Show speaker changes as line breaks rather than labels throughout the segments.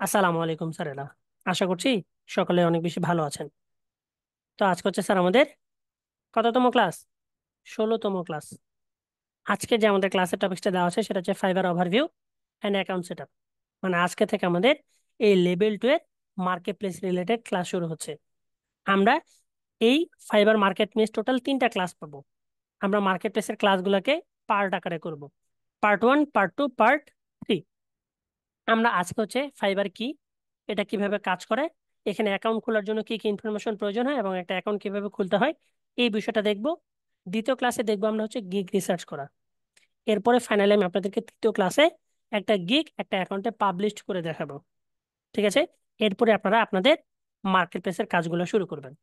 আসসালামু আলাইকুম স্যারেরা। আশা করছি সকলে অনেক বেশি ভালো আছেন। তো আজকে হচ্ছে স্যার আমাদের কততম ক্লাস? 16তম ক্লাস। আজকে যে আমাদের ক্লাসের টপিকসটা দেওয়া আছে সেটা হচ্ছে fibre overview and account setup. মানে আজকে থেকে আমাদের এই লেভেল 2 এর মার্কেট প্লেস রিলেটেড ক্লাস শুরু হচ্ছে। আমরা এই ফাইবার মার্কেট প্লেস টোটাল 3টা ক্লাস পাবো। আমরা মার্কেট প্লেসের ক্লাসগুলোকে পার্ট আকারে করব, পার্ট 1, পার্ট 2, পার্ট 3। আমরা আজকে হচ্ছে ফাইবার কি, এটা কিভাবে কাজ করে, এখানে অ্যাকাউন্ট খোলার জন্য কি কি ইনফরমেশন প্রয়োজন হয় এবং একটা অ্যাকাউন্ট কিভাবে খুলতে হয়, এই বিষয়টা দেখব। দ্বিতীয় ক্লাসে দেখবো আমরা হচ্ছে গিগ রিসার্চ করা। এরপরে ফাইনালি আমি আপনাদেরকে তৃতীয় ক্লাসে একটা গিগ একটা অ্যাকাউন্টে পাবলিশ করে দেখাবো। ঠিক আছে? এরপরে আপনারা আপনাদের মার্কেট প্লেসের কাজগুলো শুরু করবেন।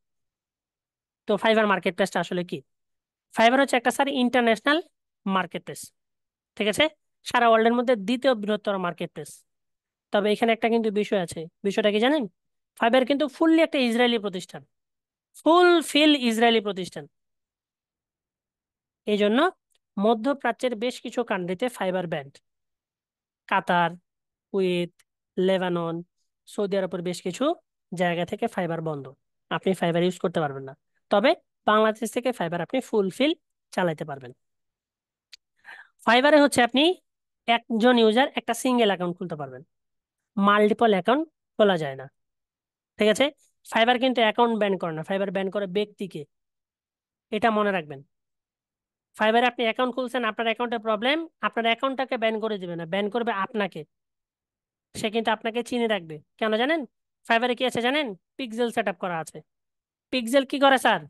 তো ফাইবার মার্কেট প্লেসটা আসলে কি? ফাইবার হচ্ছে একটা স্যার ইন্টারন্যাশনাল মার্কেট প্লেস। ঠিক আছে? সারা ওয়ার্ল্ডের মধ্যে দ্বিতীয় বৃহত্তর মার্কেট প্লেস। তবে এখানে একটা কিন্তু বিষয় আছে। বিষয়টা কি জানেন? ফাইবার কিন্তু ফুললি একটা ইসরায়েলি প্রতিষ্ঠান, ফুল ফিল ইসরায়েলি প্রতিষ্ঠান। এই জন্য মধ্যপ্রাচ্যের বেশ কিছু কান্ট্রিতে ফাইবার ব্যান্ড। কাতার, কুয়েত, লেবানন, সৌদি আরবের বেশ কিছু জায়গা থেকে ফাইবার বন্ধ। আপনি ফাইবার ইউজ করতে পারবেন না। তবে বাংলাদেশ থেকে ফাইবার আপনি ফুলফিল চালাতে পারবেন। ফাইবারে হচ্ছে আপনি একজন ইউজার একটা সিঙ্গেল অ্যাকাউন্ট খুলতে পারবেন, মাল্টিপল অ্যাকাউন্ট খোলা যায় না। ঠিক আছে? ফাইবার কিন্তু অ্যাকাউন্ট ব্যান করে না, ফাইবার ব্যান করে ব্যক্তিকে। এটা মনে রাখবেন। ফাইবারে আপনি অ্যাকাউন্ট খুলছেন, আপনার অ্যাকাউন্টে প্রবলেম, আপনার অ্যাকাউন্টটাকে ব্যান করে দিবে না, ব্যান করবে আপনাকে। সে কিন্তু আপনাকে চিনে রাখবে। কেন জানেন? ফাইবারে কি আছে জানেন? পিক্সেল সেট আপ করা আছে। পিক্সেল কি করে স্যার?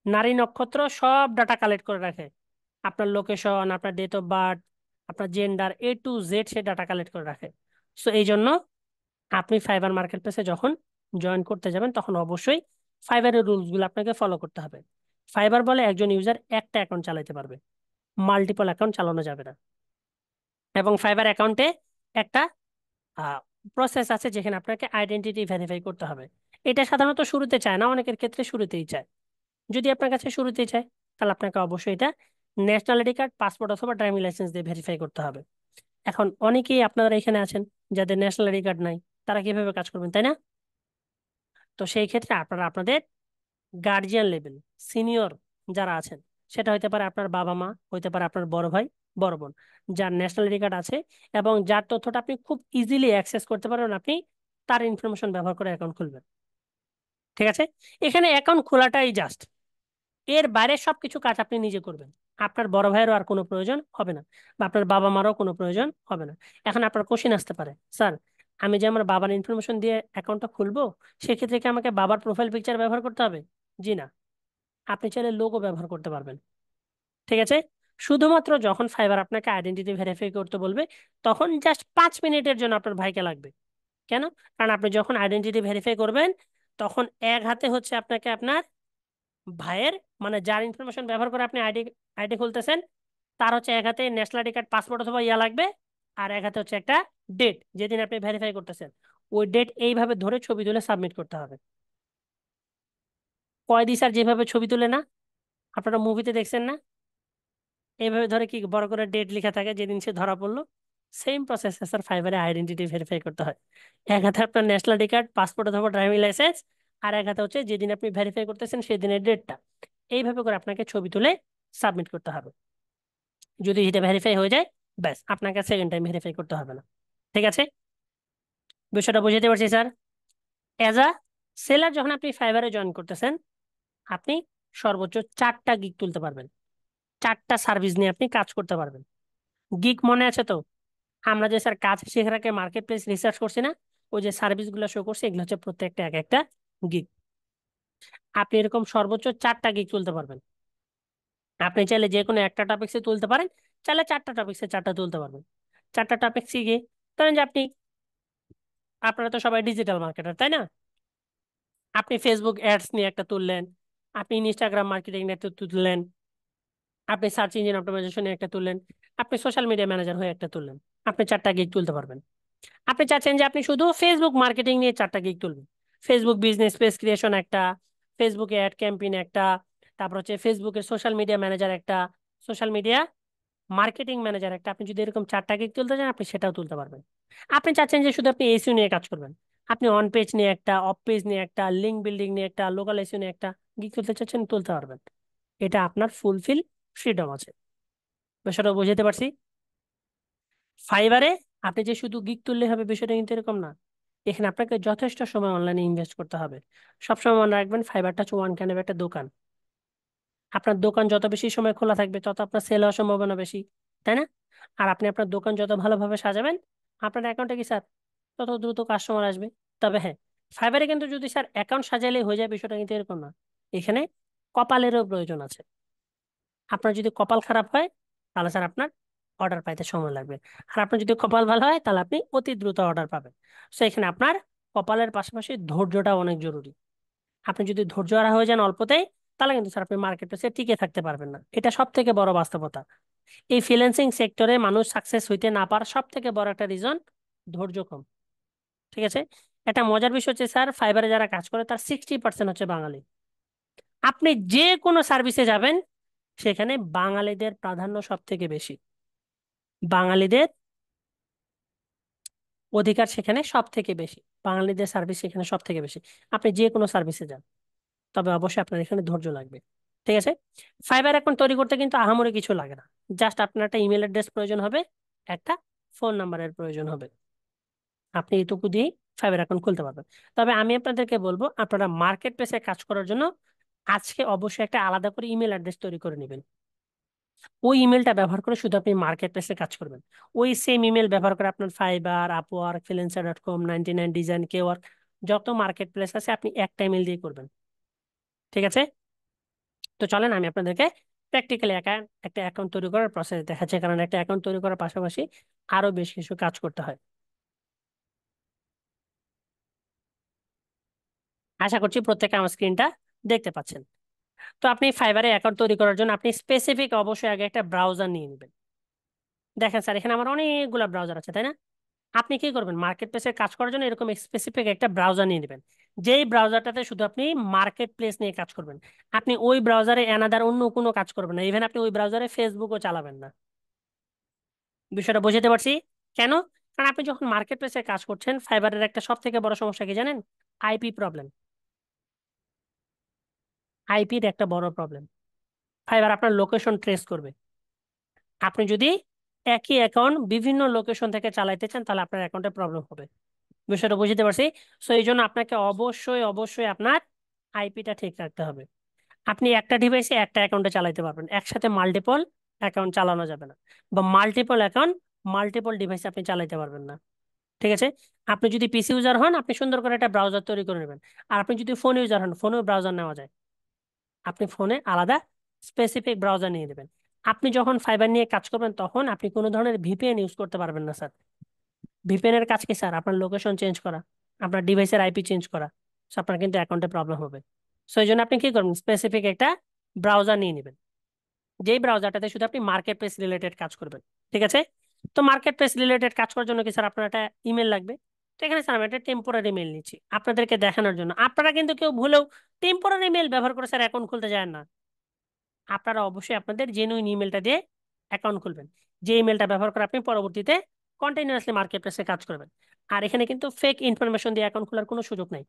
নারী নক্ষত্র সব ডাটা কালেক্ট করে রাখে। আপনার লোকেশন, আপনার ডেট অফ বার্থ, আপনার gender, A to Z say data collect করে রাখে। সো এই জন্য আপনি ফাইবার মার্কেট প্লেসে যখন জয়েন করতে যাবেন তখন অবশ্যই ফাইবারের রুলস গুলো আপনাকে ফলো করতে হবে। ফাইবার বলে একজন ইউজার একটা অ্যাকাউন্ট চালাতে পারবে, মাল্টিপল অ্যাকাউন্ট চালানো যাবে না। এবং ফাইবার অ্যাকাউন্টে একটা প্রসেস আছে যেখানে আপনাকে আইডেন্টিটি ভেরিফাই করতে হবে। এটা সাধারণত শুরুতে চায় না, অনেকের ক্ষেত্রে শুরুতেই চায়। যদি আপনার কাছে শুরুতেই চায় তাহলে আপনাকে অবশ্যই এটা ন্যাশনাল আইডি কার্ড, পাসপোর্ট অথবা ড্রাইভিং লাইসেন্স দিয়ে ভেরিফাই করতে হবে। এখন অনেকেই আপনারা এখানে আছেন যাদের ন্যাশনাল আইডি কার্ড নাই, তারা কিভাবে কাজ করবেন, তাই না? তো সেই ক্ষেত্রে আপনারা আপনাদের গার্জিয়ান লেভেল, সিনিয়র যারা আছেন, সেটা হতে পারে আপনার বাবা মা, হতে পারে আপনার বড় ভাই, বড় বোন, যার ন্যাশনাল আইডি কার্ড আছে এবং যার তথ্যটা আপনি খুব ইজিলি অ্যাক্সেস করতে পারবেন, আপনি তার ইনফরমেশন ব্যবহার করে অ্যাকাউন্ট খুলবেন। ঠিক আছে? এখানে অ্যাকাউন্ট খোলাটাই জাস্ট, এর বাইরে সবকিছু কাজ আপনি নিজে করবেন। আপনার বড় ভাইয়েরও আর কোনো প্রয়োজন হবে না, বা আপনার বাবা মারও কোনো প্রয়োজন হবে না। এখন আপনার কোশ্চেন আসতে পারে, স্যার আমি যে আমার বাবার ইনফরমেশন দিয়ে অ্যাকাউন্টটা খুলবো, সেক্ষেত্রে কি আমাকে বাবার প্রোফাইল পিকচার ব্যবহার করতে হবে? জি না, আপনি চাইলে লোগো ব্যবহার করতে পারবেন। ঠিক আছে? শুধুমাত্র যখন ফাইবার আপনাকে আইডেন্টিটি ভেরিফাই করতে বলবে তখন জাস্ট 5 মিনিটের জন্য আপনার ভাইকে লাগবে। কেন? কারণ আপনি যখন আইডেন্টিটি ভেরিফাই করবেন তখন এক হাতে হচ্ছে আপনাকে আপনার ভাইয়ের, মানে যার ইনফরমেশন ব্যবহার করে আপনি আইডি আইডি খুলতেছেন, তার হচ্ছে এক হাতে ন্যাশনাল আইডি কার্ড, পাসপোর্ট অথবা ইয়া লাগবে। আর এক হাতে হচ্ছে একটা ডেট যেদিন আপনি ভেরিফাই করতেছেন, ওই ডেট এইভাবে ধরে ছবি তুলে সাবমিট করতে হবে। কয়েদি স্যার যেভাবে ছবি তুলে না, আপনারা মুভিতে দেখছেন না, এইভাবে ধরে কি বড় করে ডেট লেখা থাকে যেদিন সে ধরা পড়লো, সেম প্রসেস স্যার ফাইবারে আইডেন্টিটি ভেরিফাই করতে হয়। এক হাতে আপনার ন্যাশনাল আইডি কার্ড, পাসপোর্ট অথবা ড্রাইভিং লাইসেন্স, আর এক হাতে হচ্ছে যেদিন আপনি ভেরিফাই করতেছেন সেদিনের ডেটটা। এইভাবে করে আপনাকে ছবি তুলে সাবমিট করতে হবে। যদি এটা ভেরিফাই হয়ে যায়, ব্যাস আপনাকে সেকেন্ড টাইম ভেরিফাই করতে হবে না। ঠিক আছে? বিষয়টা বুঝতে পারছি স্যার। অ্যাজ আ সেলার যখন আপনি ফাইবারে জয়েন করতেছেন, আপনি সর্বোচ্চ 4টা গিগ তুলতে পারবেন, 4টা সার্ভিস নিয়ে আপনি কাজ করতে পারবেন। গিগ মনে আছে তো? আমরা যে স্যার কাজ শেখার আগে মার্কেট প্লেস রিসার্চ করছি না, ওই যে সার্ভিসগুলো শো করছে এগুলো হচ্ছে প্রত্যেকটা এক একটা গিগ। আপনি এরকম সর্বোচ্চ 4টা গিগ তুলতে পারবেন। আপনি চাইলে যে কোনো একটা টপিক্সে তুলতে পারেন, চাইলে 4টা টপিক্সে 4টা তুলতে পারবেন। 4টা টপিক্সে গিয়ে ধরেন যে আপনি, আপনারা তো সবাই ডিজিটাল মার্কেটার তাই না? আপনি ফেসবুক অ্যাডস নিয়ে একটা তুললেন, আপনি ইনস্টাগ্রাম মার্কেটিং নিয়ে একটা তুললেন, আপনি সার্চ ইঞ্জিন অপটিমাইজেশন নিয়ে একটা তুললেন, আপনি সোশ্যাল মিডিয়া ম্যানেজার হয়ে একটা তুললেন। আপনি 4টা গিগ তুলতে পারবেন। আপনি চাচ্ছেন যে আপনি শুধু ফেসবুক মার্কেটিং নিয়ে 4টা গিগ তুলবেন, ফেসবুক বিজনেস পেজ ক্রিয়েশন একটা, ফেসবুকে অ্যাড ক্যাম্পেইন একটা, তারপর হচ্ছে ফেসবুকের সোশ্যাল মিডিয়া ম্যানেজার একটা, সোশ্যাল মিডিয়া মার্কেটিং ম্যানেজার একটা, আপনি যদি এরকম 4টা গিগ তুলতে চান আপনি সেটাও তুলতে পারবেন। আপনি চাচ্ছেন যে শুধু আপনি এসইও নিয়ে কাজ করবেন, আপনি অন পেজ নিয়ে একটা, অফ পেজ নিয়ে একটা, লিঙ্ক বিল্ডিং নিয়ে একটা, লোকাল এসইও নিয়ে একটা গিগ তুলতে চাচ্ছেন, তুলতে পারবেন। এটা আপনার ফুলফিল ফ্রিডম আছে। বিষয়টা বুঝতে পারছি। ফাইবারে আপনি যে শুধু গিগ তুললে হবে বিষয়টা কিন্তু এরকম না। এখানে আপনাকে যথেষ্ট সময় অনলাইনে ইনভেস্ট করতে হবে। সবসময় মনে রাখবেন ফাইবারটা হচ্ছে ওয়ান কাইন্ড একটা দোকান। আপনার দোকান যত বেশি সময় খোলা থাকবে তত আপনার সেল হওয়ার সম্ভাবনা বেশি, তাই না? আর আপনি আপনার দোকান যত ভালোভাবে সাজাবেন আপনার অ্যাকাউন্টে কি স্যার তত দ্রুত কাস্টমার আসবে। তবে হ্যাঁ, ফাইবারে কিন্তু যদি স্যার অ্যাকাউন্ট সাজালেই হয়ে যায় বিষয়টা কিন্তু এরকম না। এখানে কপালেরও প্রয়োজন আছে। আপনার যদি কপাল খারাপ হয় তাহলে স্যার আপনার অর্ডার পাইতে সময় লাগবে। আর আপনার যদি কপাল ভালো হয় তাহলে আপনি অতি দ্রুত অর্ডার পাবেন। তো এখানে আপনার কপালের পাশাপাশি ধৈর্যটা অনেক জরুরি। আপনি যদি ধৈর্য হারা হয়ে যান অল্পতেই, তাহলে কিন্তু স্যার আপনি মার্কেট প্লেসে টিকে থাকতে পারবেন না। এটা সব থেকে বড় বাস্তবতা। এই ফ্রিল্যান্সিং সেক্টরে মানুষ সাকসেস হইতে না পারার সব থেকে বড় একটা রিজন ধৈর্য কম। ঠিক আছে। একটা মজার বিষয় হচ্ছে স্যার ফাইবারে যারা কাজ করে তার 60% হচ্ছে বাঙালি। আপনি যে কোনো সার্ভিসে যাবেন সেখানে বাঙালিদের প্রাধান্য সব থেকে বেশি। বাঙালিদের অধিকার সেখানে সব থেকে বেশি। বাঙালিদের সার্ভিস সেখানে সব থেকে বেশি। আপনি যে কোনো সার্ভিসে যান, তবে অবশ্যই আপনার এখানে ধৈর্য লাগবে। ঠিক আছে। ফাইবার অ্যাকাউন্ট তৈরি করতে কিন্তু আহামরি কিছু লাগে না। জাস্ট আপনার একটা ইমেল অ্যাড্রেস প্রয়োজন হবে, একটা ফোন নাম্বারের প্রয়োজন হবে। আপনি এইটুকু দিয়েই ফাইবার অ্যাকাউন্ট খুলতে পারবেন। তবে আমি আপনাদেরকে বলবো আপনারা মার্কেট প্লেসে কাজ করার জন্য আজকে অবশ্যই একটা আলাদা করে ইমেল অ্যাড্রেস তৈরি করে নেবেন। ওই ইমেলটা ব্যবহার করে শুধু আপনি মার্কেট প্লেসে কাজ করবেন। ওই সেম ইমেল ব্যবহার করে আপনার ফাইবার, আপওয়ার্ক, ফ্রিল্যান্সার.com, 99 ডিজাইন, কেওয়ার্ক, যত মার্কেট প্লেস আছে আপনি একটা ইমেল দিয়ে করবেন। ঠিক আছে। তো চলেন আমি আপনাদেরকে প্র্যাকটিক্যালি একটা অ্যাকাউন্ট তৈরি করার প্রসেস দেখাচ্ছি, কারণ একটা অ্যাকাউন্ট তৈরি করার পাশাপাশি আরো বেশ কিছু কাজ করতে হয়। আশা করছি প্রত্যেকে আমার স্ক্রিনটা দেখতে পাচ্ছেন। তো আপনি ফাইবারে অ্যাকাউন্ট তৈরি করার জন্য আপনি স্পেসিফিক অবশ্যই আগে একটা ব্রাউজার নিয়ে নেবেন। দেখেন স্যার এখানে আমার অনেকগুলো ব্রাউজার আছে, তাই না? আপনি কি করবেন, মার্কেট প্লেসের কাজ করার জন্য এরকম স্পেসিফিক একটা ব্রাউজার নিয়ে নেবেন। যেই ব্রাউজারটাতে শুধু আপনি মার্কেট প্লেস নিয়ে কাজ করবেন। আপনি ওই ব্রাউজারে অ্যানাদার অন্য কোনো কাজ করবেন না। ইভেন আপনি ওই ব্রাউজারে ফেসবুকও চালাবেন না। বিষয়টা বুঝতে পারছি। কেন? কারণ আপনি যখন মার্কেট প্লেসে কাজ করছেন ফাইবারের একটা সব থেকে বড় সমস্যা কি জানেন? IP problem. আইপির একটা বড় প্রবলেম। ফাইবার আপনার লোকেশন ট্রেস করবে। আপনি যদি একই অ্যাকাউন্ট বিভিন্ন লোকেশন থেকে চালাইতে চান তাহলে আপনার অ্যাকাউন্টে প্রবলেম হবে। বিষয়টা বুঝতে পারছি। সো এই জন্য আপনাকে অবশ্যই অবশ্যই আপনার আইপিটা ঠিক রাখতে হবে। আপনি একটা ডিভাইসে একটা অ্যাকাউন্টে চালাতে পারবেন, একসাথে মাল্টিপল অ্যাকাউন্ট চালানো যাবে না। বা মাল্টিপল অ্যাকাউন্ট মাল্টিপল ডিভাইসে আপনি চালাতে পারবেন না। ঠিক আছে। আপনি যদি পিসি ইউজার হন আপনি সুন্দর করে একটা ব্রাউজার তৈরি করে নেবেন। আর আপনি যদি ফোন ইউজার হন ফোনেও ব্রাউজার নেওয়া যায়। আপনি ফোনে আলাদা স্পেসিফিক ব্রাউজার নিয়ে নেবেন। আপনি যখন ফাইবার নিয়ে কাজ করবেন তখন আপনি কোনো ধরনের ভিপিএন ইউজ করতে পারবেন না স্যার। ভিপিএন এর কাজ কি স্যার? আপনার লোকেশন চেঞ্জ করা, আপনার ডিভাইসের আইপি চেঞ্জ করা। So, আপনার কিন্তু অ্যাকাউন্টে প্রবলেম হবে। সো এই জন্য আপনি কি করবেন, স্পেসিফিক একটা ব্রাউজার নিয়ে নেবেন। যেই ব্রাউজারটাতে শুধু আপনি মার্কেট প্লেস রিলেটেড কাজ করবেন। ঠিক আছে। তো মার্কেট প্লেস রিলেটেড কাজ করার জন্য কি স্যার আপনার একটা ইমেল লাগবে। তো এখানে স্যার আমি একটা টেম্পোরারি মেল নিচ্ছি আপনাদেরকে দেখানোর জন্য। আপনারা কিন্তু কেউ ভুলেও টেম্পোরারি মেল ব্যবহার করে স্যার অ্যাকাউন্ট খুলতে যায় না। আপনারা অবশ্যই আপনাদের জেনুইন ইমেলটা দিয়ে অ্যাকাউন্ট খুলবেন, যে ইমেলটা ব্যবহার করে আপনি পরবর্তীতে কন্টিনিউয়াসলি মার্কেট প্লেসে কাজ করবেন। আর এখানে কিন্তু ফেক ইনফরমেশন দিয়ে অ্যাকাউন্ট খোলার কোনো সুযোগ নাই।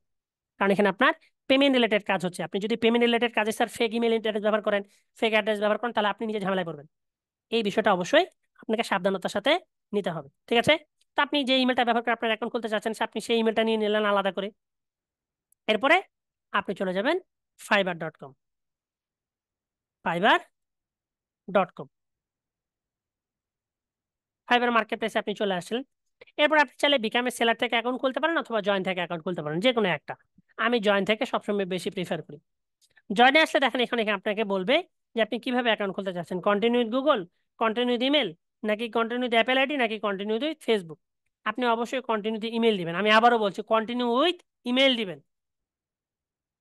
কারণ এখানে আপনার পেমেন্ট রিলেটেড কাজ হচ্ছে। আপনি যদি পেমেন্ট রিলেটেড কাজে স্যার ফেক ইমেল অ্যাড্রেস ব্যবহার করেন, ফেক অ্যাড্রেস ব্যবহার করেন, তাহলে আপনি নিজে ঝামেলায় পড়বেন। এই বিষয়টা অবশ্যই আপনাকে সাবধানতার সাথে নিতে হবে। ঠিক আছে। তো আপনি যে ইমেলটা ব্যবহার করে আপনার অ্যাকাউন্ট খুলতে চাচ্ছেন আপনি সেই ইমেলটা নিয়ে নিলেন আলাদা করে। এরপরে আপনি চলে যাবেন ফাইবার.com। ফাইবার.com, ফাইবার মার্কেট প্লেসে আপনি চলে আসলেন। এরপর আপনি চাইলে বিকামের সেলার থেকে অ্যাকাউন্ট খুলতে পারেন অথবা জয়েন থেকে অ্যাকাউন্ট খুলতে পারেন, যে কোনো একটা। আমি জয়েন থেকে সবসময় বেশি প্রিফার করি। জয়েনে আসলে দেখেন এখানে আপনাকে বলবে যে আপনি কিভাবে অ্যাকাউন্ট খুলতে চাচ্ছেন, continue with Google, continue with email, নাকি কন্টিনিউ উইথ অ্যাপেল আইডি, নাকি কন্টিনিউ উইথ ফেসবুক। আপনি অবশ্যই কন্টিনিউ উইথ ইমেল দিবেন। আমি আবারও বলছি কন্টিনিউ উইথ ইমেল দিবেন।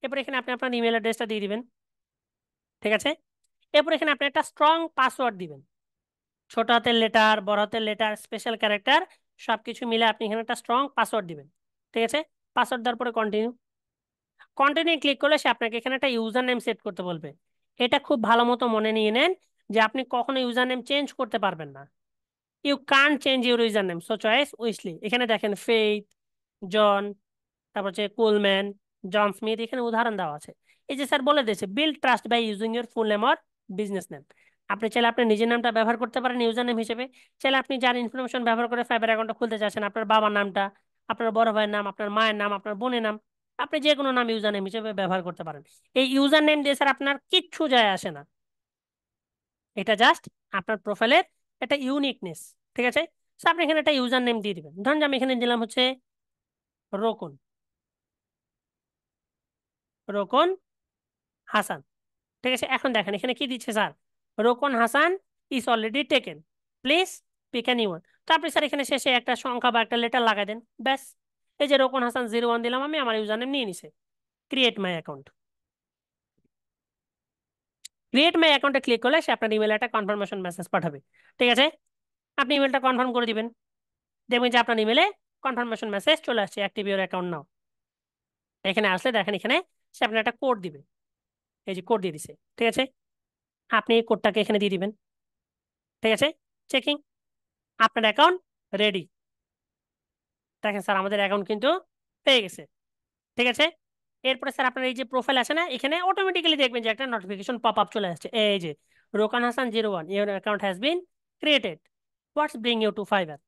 এরপর এখানে আপনি আপনার ইমেল অ্যাড্রেসটা দিয়ে দিবেন। ঠিক আছে। এরপর এখানে আপনি একটা স্ট্রং পাসওয়ার্ড দিবেন। ছোট হাতের লেটার, বড় হাতের লেটার, স্পেশাল ক্যারেক্টার সবকিছু মিলে আপনি এখানে একটা স্ট্রং পাসওয়ার্ড দিবেন। ঠিক আছে। পাসওয়ার্ড দেওয়ার পরে কন্টিনিউ। কন্টিনিউ ক্লিক করলে সে আপনাকে এখানে একটা ইউজার নেম সেট করতে বলবে। এটা খুব ভালো মতো মনে নিয়ে নেন। যে আপনি কখনো ইউজার নেম চেঞ্জ করতে পারবেন না। You can change your user name, so choice wisely. এখানে দেখেন ফেইথ, জন, তারপর হচ্ছে কোলম্যান, জন স্মিথ, এখানে উদাহরণ দেওয়া আছে। এই যে স্যার বলে দিয়েছে build trust by using your full name or business name. আপনি চাইলে আপনার নিজের নামটা ব্যবহার করতে পারেন ইউজার নেম হিসেবে। চাইলে আপনি যার ইনফরমেশন ব্যবহার করে ফাইবার অ্যাকাউন্টটা খুলতে চাচ্ছেন, আপনার বাবার নামটা, আপনার বড় ভাইয়ের নাম, আপনার মায়ের নাম, আপনার বোনের নাম, আপনি যে কোনো নাম ইউজার নেম হিসেবে ব্যবহার করতে পারেন। এই ইউজার নেম দিয়ে স্যার আপনার কিচ্ছু যায় আসে না, এটা জাস্ট আপনার প্রোফাইলের একটা ইউনিকনেস। ঠিক আছে, তো আপনি এখানে একটা ইউজার নেম দিয়ে দিবেন। ধরুন যে আমি এখানে দিলাম হচ্ছে রোকন, রোকন হাসান। ঠিক আছে, এখন দেখেন এখানে কি দিচ্ছে sir, Rokon Hasan is already taken, please pick any one. তো আপনি স্যার এখানে শেষে একটা সংখ্যা বা একটা লেটার লাগাই দেন, ব্যাস। এই যে রোকন হাসান 01 দিলাম আমি, আমার ইউজার নেম নিয়ে নিছে। ক্রিয়েট মাই অ্যাকাউন্ট, ক্রিয়েট মাই অ্যাকাউন্টে ক্লিক করলে সে আপনার ইমেলে একটা কনফার্মেশন মেসেজ পাঠাবে। ঠিক আছে, আপনি ইমেলটা কনফার্ম করে দিবেন, দেখবেন যে আপনার ইমেলে কনফার্মেশন মেসেজ চলে আসছে, অ্যাক্টিভ ইউর অ্যাকাউন্ট নাও। এখানে আসলে দেখেন এখানে সে আপনার একটা কোড দিবে, এই যে কোড দিয়ে দিছে। ঠিক আছে, আপনি এই কোডটাকে এখানে দিয়ে দিবেন। ঠিক আছে, চেকিং, আপনার অ্যাকাউন্ট রেডি। দেখেন স্যার আমাদের অ্যাকাউন্ট কিন্তু পেয়ে গেছে। ঠিক আছে, এরপরে স্যার আপনার এই যে প্রোফাইল আছে না, এখানে অটোমেটিক্যালি দেখবেন যে একটা নোটিফিকেশন পপ আপ চলে আসছে, এই যে Rokan Hasan 01, your account has been created, what's bring you to Fiverr.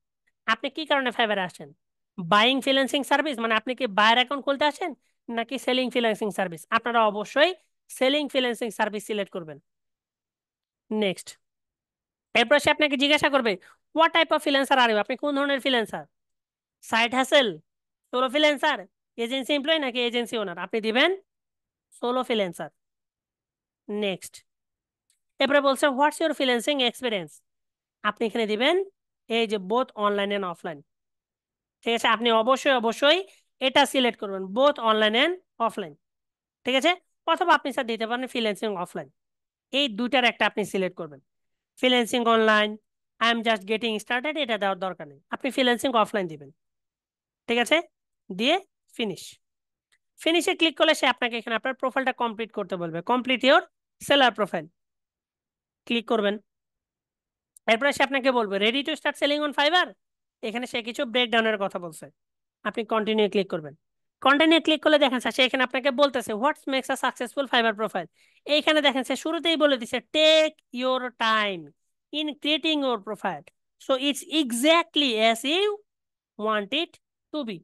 আপনি কি কারণে ফাইবারে আসছেন? বাইং ফ্রিল্যান্সিং সার্ভিস, মানে আপনি কি বায়ার অ্যাকাউন্ট খুলতে আসেন, নাকি সেলিং ফ্রিল্যান্সিং সার্ভিস? আপনারা অবশ্যই সেলিং ফ্রিল্যান্সিং সার্ভিস সিলেক্ট করবেন। নেক্সট, এরপর সে আপনাকে জিজ্ঞাসা করবে what type of freelancer are you, আপনি কোন ধরনের freelancer, side hustle, solo freelancer, agency employ নাকি এজেন্সি ওনার, আপনি দিবেন সোলো ফ্রিল্যান্সার। নেক্সট, এরপরে বলছে হোয়াটস ইউর ফ্রিল্যান্সিং এক্সপিরিয়েন্স, আপনি এখানে দিবেন এই যে বোথ অনলাইন এন্ড অফলাইন। ঠিক আছে, আপনি অবশ্যই অবশ্যই এটা সিলেক্ট করবেন, বোথ অনলাইন এন্ড অফলাইন। ঠিক আছে, অথবা আপনি স্যার দিতে পারেন ফ্রিল্যান্সিং অফলাইন, এই দুইটার একটা আপনি সিলেক্ট করবেন। Freelancing online, I am just getting started, এটা দেওয়ার দরকার নেই, আপনি ফ্রিল্যান্সিং অফলাইন দিবেন। ঠিক আছে, দিয়ে ফিনিশ। ফিনিশে ক্লিক করলে সে আপনাকে এখানে আপনার প্রোফাইলটা কমপ্লিট করতে বলবে, complete your seller profile, click করবেন। এরপরে সে আপনাকে বলবে ready to start selling on Fiverr, এখানে সে কিছু ব্রেকডাউনের কথা বলছে, আপনি কন্টিনিউ ক্লিক করবেন। কন্টিনিউ ক্লিক করলে দেখেন স্যার সে এখানে আপনাকে বলতেছে whats makes a successful Fiverr profile. এইখানে দেখেন সে শুরুতেই বলে দিছে take your time in creating your profile, so it's exactly as you want it to be.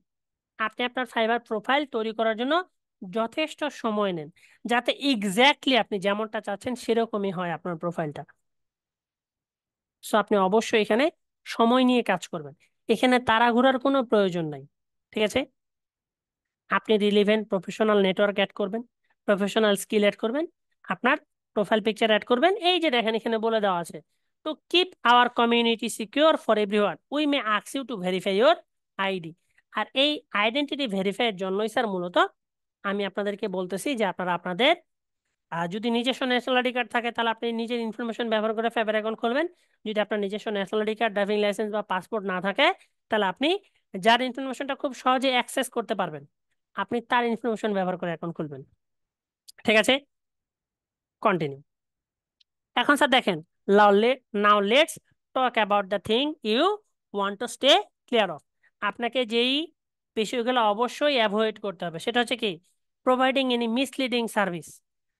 আপনি আপনার ফাইবার প্রোফাইল তৈরি করার জন্য যথেষ্ট সময় নেন, যাতে এক্স্যাক্টলি আপনি যেমনটা চাচ্ছেন সেরকমই হয় আপনার প্রোফাইলটা। সো আপনি অবশ্যই এখানে সময় নিয়ে কাজ করবেন, এখানে তাড়াহুড়ার কোনো প্রয়োজন নাই। ঠিক আছে, আপনি রিলিভেন্ট প্রফেশনাল নেটওয়ার্ক অ্যাড করবেন, প্রফেশনাল স্কিল অ্যাড করবেন, আপনার প্রোফাইল পিকচার অ্যাড করবেন। এই যে দেখেন এখানে বলে দেওয়া আছে to keep our community secure for everyone we may ask you to verify your ID. আর এই আইডেন্টিটি ভেরিফাইয়ের জন্যই স্যার মূলত আমি আপনাদেরকে বলতেছি যে আপনারা আপনাদের যদি নিজস্ব ন্যাশনাল আইডি কার্ড থাকে তাহলে আপনি নিজের ইনফরমেশন ব্যবহার করে ফাইবার অ্যাকাউন্ট খুলবেন। যদি আপনার নিজস্ব national ID card, driving licence বা পাসপোর্ট না থাকে, তাহলে আপনি যার ইনফরমেশনটা খুব সহজে অ্যাক্সেস করতে পারবেন, আপনি তার ইনফরমেশন ব্যবহার করে অ্যাকাউন্ট খুলবেন। ঠিক আছে, কন্টিনিউ। এখন স্যার দেখেন now let's talk about the thing you want to stay clear of. আপনাকে যেই বিষয়গুলো অবশ্যই অ্যাভয়েড করতে হবে সেটা হচ্ছে কি, প্রোভাইডিং এনি মিসলিডিং সার্ভিস।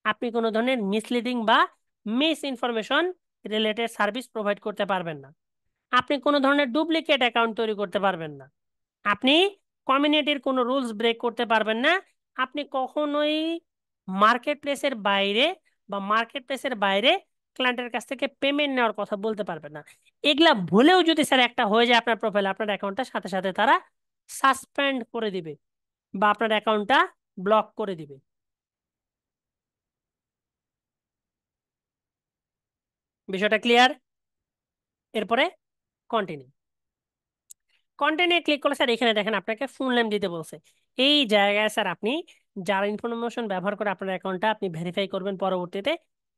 আপনি কোনো ধরনের মিসলিডিং বা miss information related service provide করতে পারবেন না। আপনি কোনো ধরনের ডুপ্লিকেট অ্যাকাউন্ট তৈরি করতে পারবেন না। আপনি কমিউনিটির কোনো রুলস ব্রেক করতে পারবেন না। আপনি কখনোই মার্কেট প্লেসের বাইরে ক্লায়েন্টের কাছ থেকে পেমেন্ট নেওয়ার কথা বলতে পারবেন না। এগুলা ভুলেও যদি স্যার একটা হয়ে যায় আপনার প্রোফাইল, আপনার অ্যাকাউন্টটা সাথে সাথে তারা সাসপেন্ড করে দিবে বা আপনার অ্যাকাউন্টটা ব্লক করে দিবে। বিষয়টা ক্লিয়ার? এরপরে কন্টিনিউ। কন্টেন্টে ক্লিক করলে স্যার এখানে দেখেন আপনাকে ফুল নেম দিতে বলছে। এই জায়গায় স্যার আপনি যার ইনফরমেশন ব্যবহার করে আপনার অ্যাকাউন্টটা আপনি ভেরিফাই করবেন পরবর্তীতে,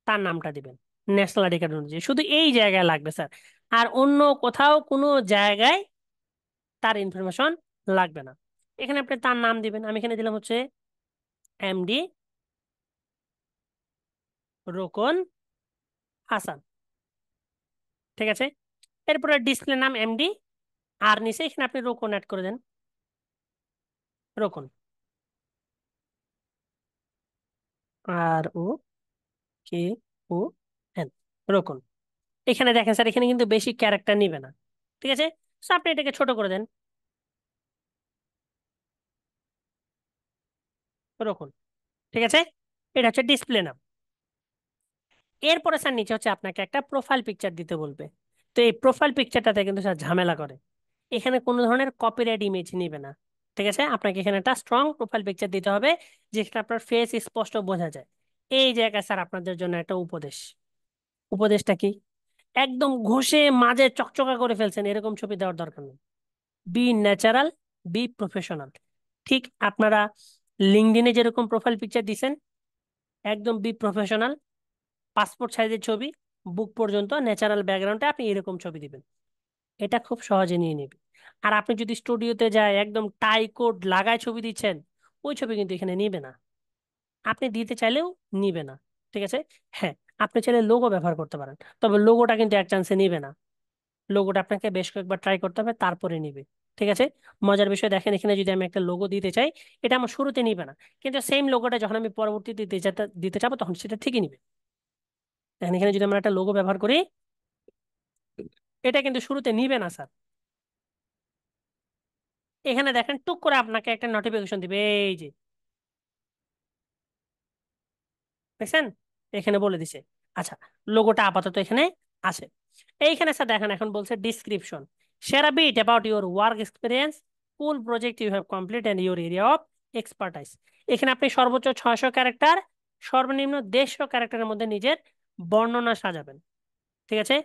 তার নামটা দিবেন ন্যাশনাল আইডি কার্ড অনুযায়ী, শুধু এই জায়গায় লাগবে স্যার, আর অন্য কোথাও কোনো জায়গায় তার ইনফরমেশন লাগবে না। এখানে আপনি তার নাম দিবেন, আমি এখানে দিলাম হচ্ছে এমডি রোকন হাসান। ঠিক আছে। এরপরে ডিসপ্লে নাম এমডি, আর নিচে এখানে আপনি রোকন অ্যাড করে দেন, রোকন, আর ও কে ও এন, রোকন। এখানে দেখেন স্যার, এখানে কিন্তু বেশি ক্যারেক্টার নিবে না। ঠিক আছে, তো আপনি এটাকে ছোট করে দেন, রোকন। ঠিক আছে, এটা হচ্ছে ডিসপ্লে নাম। এরপরে স্যার নিচে হচ্ছে আপনাকে একটা প্রোফাইল পিকচার দিতে বলবে। তো এই প্রোফাইল পিকচারটাতে কিন্তু স্যার ঝামেলা করে, এখানে কোনো ধরনের কপিরাইট ইমেজ নিবে না। ঠিক আছে, আপনাকে এখানে একটা স্ট্রং প্রোফাইল পিকচার দিতে হবে যেখানে আপনার ফেস স্পষ্ট বোঝা যায়। এই জায়গায় স্যার আপনাদের জন্য একটা উপদেশ। উপদেশটা কি? একদম ঘষে মাঝে চকচকা করে ফেলছেন এরকম ছবি দেওয়ার দরকার নেই। Be natural, be professional. ঠিক আপনারা লিঙ্কডইনে যেরকম প্রোফাইল পিকচার দিছেন, একদম বি প্রফেশনাল, পাসপোর্ট সাইজের ছবি, বুক পর্যন্ত ন্যাচারাল ব্যাকগ্রাউন্ডে আপনি এরকম ছবি দিবেন। এটা খুব সহজে নিয়ে নেবে। আর আপনি যদি স্টুডিওতে যায় একদম টাই কোড লাগায় ছবি দিচ্ছেন, ওই ছবি কিন্তু এখানে নিবে না। আপনি দিতে চাইলেও নিবে না। ঠিক আছে। হ্যাঁ, আপনি চাইলে লোগো ব্যবহার করতে পারেন, তবে লোগোটা কিন্তু এক চান্সে নিবে না। লোগোটা আপনাকে বেশ কয়েকবার ট্রাই করতে হবে, তারপরে নিবে। ঠিক আছে। মজার বিষয় দেখেন, এখানে যদি আমি একটা লোগো দিতে চাই, এটা আমার শুরুতে নিবে না, কিন্তু সেম লোগোটা যখন আমি পরবর্তীতে দিতে চাবো তখন সেটা ঠিকই নিবে। দেখেন এখানে যদি আমরা একটা লোগো ব্যবহার করি, এটা কিন্তু শুরুতে নিবে না স্যার। এখানে দেখেন টুক করে আপনাকে একটা নোটিফিকেশন দিবে, এই যে দেখছেন, এখানে বলে দিছে। আচ্ছা, লোগোটা আপাতত এখানে আছে। এইখানে স্যার দেখেন এখন বলছে description, share a bit about your work experience, cool project you have complete and your area of expertise. এখানে আপনি সর্বোচ্চ 600 ক্যারেক্টার, সর্বনিম্ন 150 ক্যারেক্টারের মধ্যে নিজের বর্ণনা সাজাবেন। ঠিক আছে।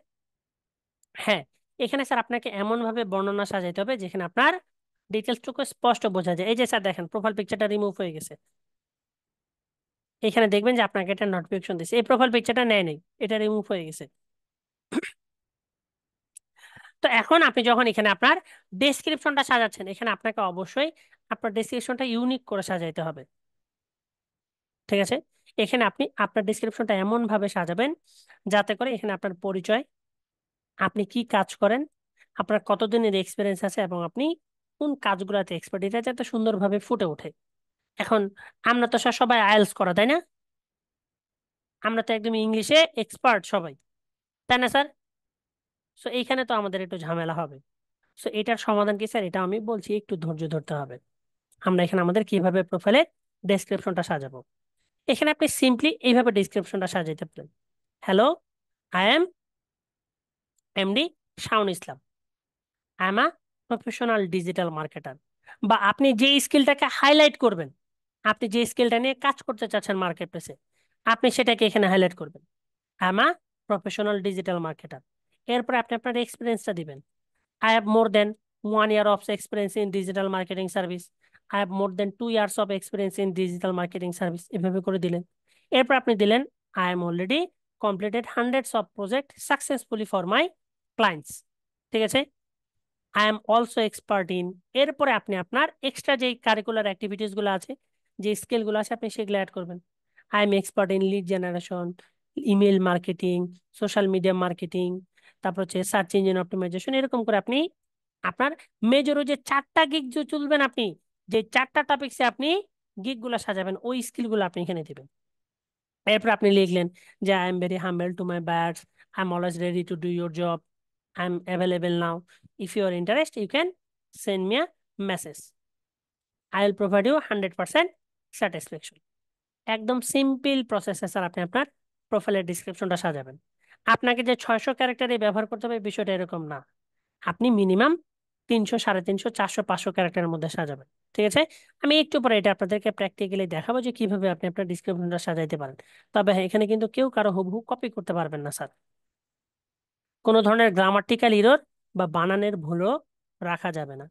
হ্যাঁ, এখানে স্যার আপনাকে এমন ভাবে বর্ণনা সাজাইতে হবে যেখানে আপনার ডিটেলসটুকু স্পষ্ট বোঝা যায়। এই যে স্যার দেখেন প্রোফাইল পিকচারটা রিমুভ হয়ে গেছে, এখানে দেখবেন যে আপনাকে একটা নোটিফিকেশন দিচ্ছে, এই প্রোফাইল পিকচারটা নেয় নেই, এটা রিমুভ হয়ে গেছে। তো এখন আপনি যখন এখানে আপনার ডেসক্রিপশনটা সাজাচ্ছেন, এখানে আপনাকে অবশ্যই আপনার ডেসক্রিপশনটা ইউনিক করে সাজাইতে হবে। ঠিক আছে। এখানে আপনি আপনার ডেসক্রিপশনটা এমন ভাবে সাজাবেন যাতে করে এখানে আপনার পরিচয়, আপনি কি কাজ করেন, আপনার কতদিনের এক্সপিরিয়েন্স আছে, এবং আপনি কোন কাজগুলোতে এক্সপার্ট, এটা যাতে সুন্দরভাবে ফুটে ওঠে। এখন আমরা তো স্যার সবাই আইএলটিএস করা, তাই না? আমরা তো একদম ইংলিশে এক্সপার্ট সবাই, তাই না স্যার? সো এইখানে তো আমাদের একটু ঝামেলা হবে। সো এটার সমাধান কি স্যার? এটা আমি বলছি, একটু ধৈর্য ধরতে হবে। আমরা এখানে আমাদের কিভাবে প্রোফাইলের ডেসক্রিপশনটা সাজাবো, এখানে আপনি সিম্পলি এইভাবে ডেসক্রিপশনটা সাজাইতে পারেন। Hello, I am MD Shaon Islam, I am a professional digital marketer. বা আপনি যে স্কিলটাকে হাইলাইট করবেন, আপনি যে স্কিলটা নিয়ে কাজ করতে চাচ্ছেন মার্কেট প্লেসে, আপনি সেটাকে এখানে হাইলাইট করবেন, I am a professional digital marketer. এরপর আপনি আপনার এক্সপিরিয়েন্সটা দিবেন, I have more than 1 year of experience in digital marketing service. I have more than 2 years of experience in digital marketing service. এভাবে করে দিলেন। এরপর আপনি দিলেন, I am already completed hundreds of projects successfully for my clients. ঠিক আছে। I am also expert in, এরপরে আপনি আপনার এক্সট্রা যে কারিকুলার অ্যাক্টিভিটিস গুলো আছে, যে স্কিল গুলো আছে, আপনি সেগুলো অ্যাড করবেন। I am expert in lead generation, email marketing, social media marketing, তারপর হচ্ছে সার্চ ইঞ্জিন অপটিমাইজেশন। এরকম করে আপনি আপনার মেজরও যে 4টা গিগ যে চলবেন, আপনি যে 4টা টপিক্সে আপনি গিগ গুলা সাজাবেন, ওই স্কিল গুলো আপনি এখানে দিবেন। এরপর আপনি লিখলেন যে I am very humble to my buds, I am always ready to do your job, I am available now, if you are interest you can send me a message, I will provide you 100% satisfaction. একদম simple প্রসেসে sir আপনি আপনার প্রোফাইলের ডিসক্রিপশনটা সাজাবেন। আপনাকে যে 600 ক্যারেক্টারে ব্যবহার করতে হবে বিষয়টা এরকম না, আপনি মিনিমাম 300, 350, 400, 500 ক্যারেক্টারের মধ্যে সাজাবেন। ঠিক আছে। আমি একটু পরে এটা আপনাদেরকে প্র্যাকটিক্যালি দেখাবো যে কিভাবে আপনি আপনার ডিসক্রিপশনটা সাজাইতে পারেন। তবে হ্যাঁ, এখানে কিন্তু কেউ কারো হুবহু কপি করতে পারবেন না স্যার। কোনো ধরনের গ্রামাটিক্যাল ইরর বা বানানের ভুলও রাখা যাবে না।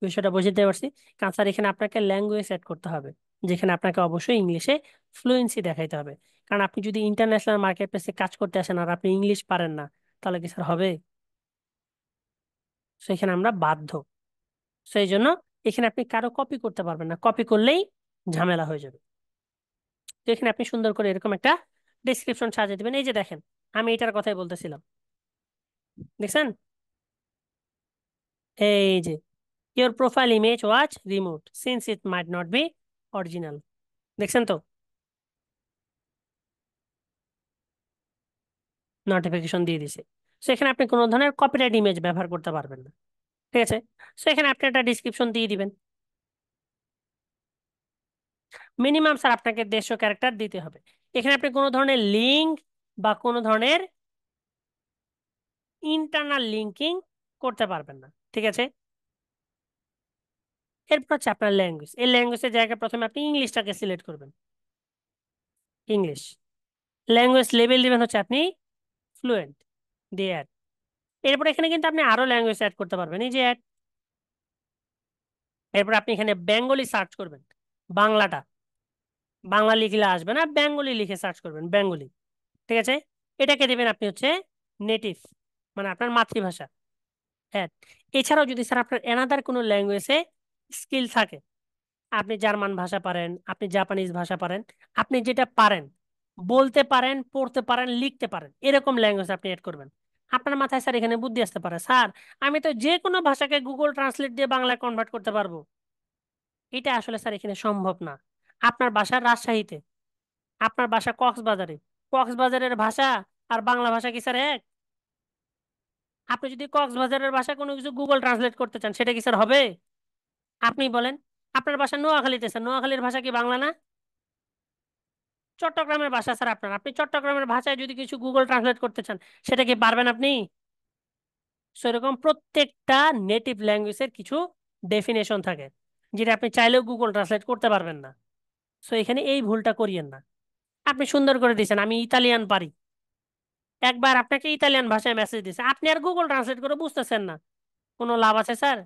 বিষয়টা বুঝতে পারছি। কারণ স্যার এখানে আপনাকে ল্যাঙ্গুয়েজ সেট করতে হবে, যেখানে আপনাকে অবশ্যই ইংলিশে ফ্লুয়েন্সি দেখাইতে হবে। কারণ আপনি যদি ইন্টারন্যাশনাল মার্কেট প্লেসে কাজ করতে আসেন আর আপনি ইংলিশ পারেন না, তাহলে কি স্যার হবে? সেখানে আমরা বাধ্য। সেই জন্য এখানে আপনি কারো কপি করতে পারবেন না, কপি করলেই ঝামেলা হয়ে যাবে। তো এখানে আপনি সুন্দর করে এরকম একটা ডেসক্রিপশন সাজিয়ে দিবেন। এই যে দেখেন, আমি এটার কথাই বলতেছিলাম। দেখছেন? এই যে your profile image was removed since it might not be original. দেখছেন তো? নোটিফিকেশন দিয়ে দিছে। সো এখানে আপনি কোনো ধরনের কপিরাইট ইমেজ ব্যবহার করতে পারবেন না। ঠিক আছে? সো এখানে আপনি একটা ডিসক্রিপশন দিয়ে দিবেন। মিনিমাম স্যার আপনাকে 150 ক্যারেক্টার দিতে হবে। এখানে আপনি কোনো ধরনের লিঙ্ক বা কোনো ধরনের ইন্টারনাল লিঙ্কিং করতে পারবেন না। ঠিক আছে? এরপর হচ্ছে আপনার ল্যাঙ্গুয়েজ। এই ল্যাঙ্গুয়েজের জায়গায় প্রথমে আপনি ইংলিশটাকে সিলেক্ট করবেন। ইংলিশ। ল্যাঙ্গুয়েজ লেভেল দিবেন হচ্ছে আপনি ফ্লুয়েন্ট দিয়ে অ্যাড। এরপর এখানে কিন্তু আপনি আরো ল্যাঙ্গুয়েজ অ্যাড করতে পারবেন, এই যে অ্যাড। এরপর আপনি এখানে বেঙ্গলি সার্চ করবেন, বাংলাটা। বাংলা লিখলে আসবে না, বেঙ্গলি লিখে সার্চ করবেন, বেঙ্গলি। ঠিক আছে? এটাকে দেবেন আপনি হচ্ছে নেটিভ, মানে আপনার মাতৃভাষা। হ্যাঁ। এছাড়াও যদি স্যার আপনার এনাদার কোনো ল্যাঙ্গুয়েজে স্কিল থাকে, আপনি জার্মান ভাষা পারেন, আপনি জাপানিজ ভাষা পারেন, আপনি যেটা পারেন, বলতে পারেন, পড়তে পারেন, লিখতে পারেন, এরকম ল্যাঙ্গুয়েজ আপনি এড করবেন। আপনার মাথায় স্যার এখানে বুদ্ধি আসতে পারে, স্যার আমি তো যে কোনো ভাষাকে গুগল ট্রান্সলেট দিয়ে বাংলায় কনভার্ট করতে পারবো। এটা আসলে স্যার এখানে সম্ভব না। আপনার বাসা রাজশাহীতে, আপনার বাসা কক্সবাজারে, কক্সবাজারের ভাষা আর বাংলা ভাষা কি স্যার এক? আপনি যদি কক্সবাজারের ভাষা কোনো কিছু গুগল ট্রান্সলেট করতে চান, সেটা কি স্যার হবে? আপনি বলেন। আপনার বাসা নোয়াখালীতে, স্যার নোয়াখালীর ভাষা কি বাংলা না? চট্টগ্রামের ভাষা স্যার আপনার, আপনি চট্টগ্রামের ভাষায় যদি কিছু গুগল ট্রান্সলেট করতে চান, সেটা কি পারবেন আপনি? সেরকম প্রত্যেকটা নেটিভ ল্যাঙ্গুয়েজের কিছু ডেফিনেশন থাকে, যেটা আপনি চাইলেও গুগল ট্রান্সলেট করতে পারবেন না। সো এখানে এই ভুলটা করিয়েন না। আপনি সুন্দর করে দিয়েছেন আমি ইতালিয়ান পারি, একবার আপনাকে ইতালিয়ান ভাষায় মেসেজ দিয়েছে, আপনি আর গুগল ট্রান্সলেট করে বুঝতেছেন না, কোনো লাভ আছে স্যার?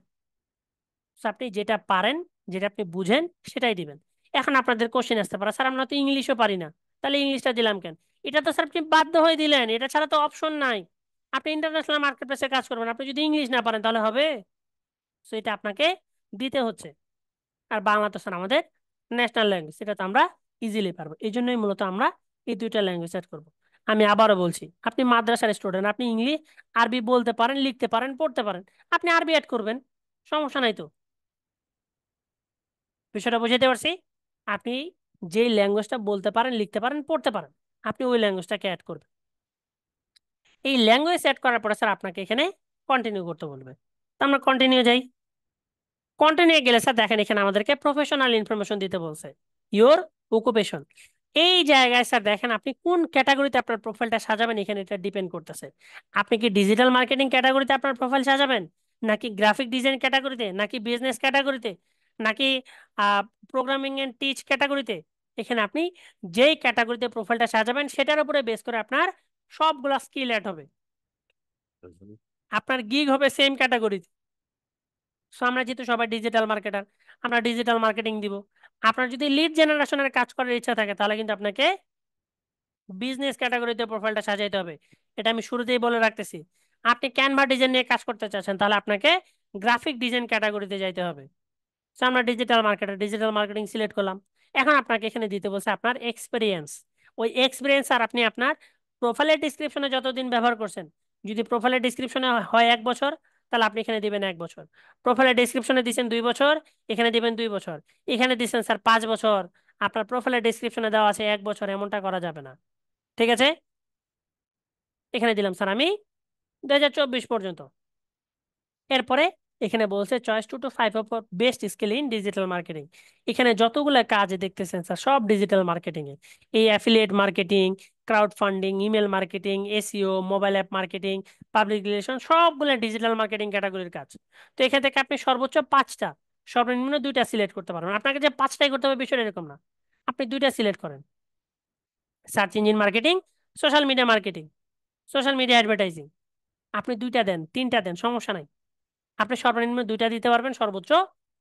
So আপনি যেটা পারেন, যেটা আপনি বুঝেন, সেটাই দিবেন। এখন আপনাদের কোশ্চেন আসতে পারে, স্যার আমরা তো ইংলিশও পারি না, তাহলে ইংলিশটা দিলাম কেন? এটা তো স্যার আপনি বাধ্য হয়ে দিলেন, এটা ছাড়া তো অপশন নাই। আপনি ইন্টারন্যাশনাল মার্কেট প্লেসে কাজ করবেন, আপনি যদি ইংলিশ না পারেন তাহলে হবে? সো এটা আপনাকে দিতে হচ্ছে। আর বাংলা তো স্যার আমাদের ন্যাশনাল ল্যাঙ্গুয়েজ, এটা তো আমরা ইজিলি পারবো। এই জন্যই মূলত আমরা এই দুইটা ল্যাঙ্গুয়েজ অ্যাড করবো। আমি আবারও বলছি, আপনি মাদ্রাসার স্টুডেন্ট, আপনি ইংলিশ আরবি বলতে পারেন, লিখতে পারেন, পড়তে পারেন, আপনি আরবি অ্যাড করবেন, সমস্যা নাই তো। বিষয়টা বুঝাতে পারছি? আপনি যে ল্যাঙ্গুয়েজটা বলতে পারেন, লিখতে পারেন, পড়তে পারেন, আপনি ওই ল্যাঙ্গুয়েজটাকে অ্যাড করবেন। এই ল্যাঙ্গুয়েজ অ্যাড করার পরে স্যার আপনাকে এখানে কন্টিনিউ করতে বলবে। তো আমরা কন্টিনিউ যাই। কন্টিনিউ গেলে স্যার দেখেন এখানে আমাদেরকে প্রফেশনাল ইনফরমেশন দিতে বলছে, ইওর অকুপেশন। এই জায়গায় স্যার দেখেন আপনি কোন ক্যাটাগরিতে আপনার প্রোফাইলটা সাজাবেন, এখানে এটা ডিপেন্ড করতেছে। আপনি কি ডিজিটাল মার্কেটিং ক্যাটাগরিতে আপনার প্রোফাইল সাজাবেন, নাকি গ্রাফিক ডিজাইন ক্যাটাগরিতে, নাকি বিজনেস ক্যাটাগরিতে, নাকি প্রোগ্রামিং এন্ড টিচ ক্যাটাগরিতে? এখানে আপনি যেই ক্যাটাগরিতে প্রোফাইলটা সাজাবেন সেটার উপরে বেস করে আপনার সবগুলা স্কিল অ্যাড হবে। আপনার গিগ হবে সেম ক্যাটাগরিতে। সো আমরা যেহেতু সবাই ডিজিটাল মার্কেটার, আমরা ডিজিটাল মার্কেটিং দিব। আপনার যদি লিড জেনারেশনের কাজ করার ইচ্ছা থাকে, তাহলে কিন্তু আপনাকে বিজনেস ক্যাটাগরিতে প্রোফাইলটা সাজাইতে হবে। এটা আমি শুরুতেই বলে রাখতেছি। আপনি ক্যানভা ডিজাইন নিয়ে কাজ করতে চাচ্ছেন, তাহলে আপনাকে গ্রাফিক ডিজাইন ক্যাটাগরিতে যাইতে হবে। So আমরা digital marketer, digital marketing select করলাম। এখন আপনাকে এখানে দিতে বলছে আপনার এক্সপিরিয়েন্স। ওই এক্সপিরিয়েন্স আর আপনি আপনার প্রোফাইলের ডিসক্রিপশনে যতদিন ব্যবহার করছেন, যদি প্রোফাইলের ডিসক্রিপশনে হয় 1 বছর, তাহলে আপনি এখানে দিবেন 1 বছর। প্রোফাইলের ডিসক্রিপশনে দিচ্ছেন 2 বছর, এখানে দিবেন 2 বছর। এখানে দিচ্ছেন স্যার 5 বছর, আপনার প্রোফাইলের ডিসক্রিপশনে দেওয়া আছে 1 বছর, এমনটা করা যাবে না। ঠিক আছে? এখানে দিলাম স্যার আমি 2024 পর্যন্ত। এরপরে এখানে বলছে choice 2 to 5 of best skill in digital marketing. এখানে যতগুলো কাজ দেখতেছেন স্যার সব ডিজিটাল মার্কেটিং এ। এই affiliate marketing, crowd funding, email marketing, SEO, mobile app marketing, public relation, সবগুলো ডিজিটাল মার্কেটিং ক্যাটাগরির কাজ। তো এখান থেকে আপনি সর্বোচ্চ 5টা, সর্বনিম্ন 2টা সিলেক্ট করতে পারবেন। আপনাকে যে 5টাই করতে হবে বিষয়টা এরকম না, আপনি 2টা সিলেক্ট করেন। Search engine marketing, social media marketing, social media advertising, আপনি 2টা দেন, 3টা দেন, সমস্যা নাই। আপনি সর্বনিম্ন 2টা দিতে পারবেন, সর্বোচ্চ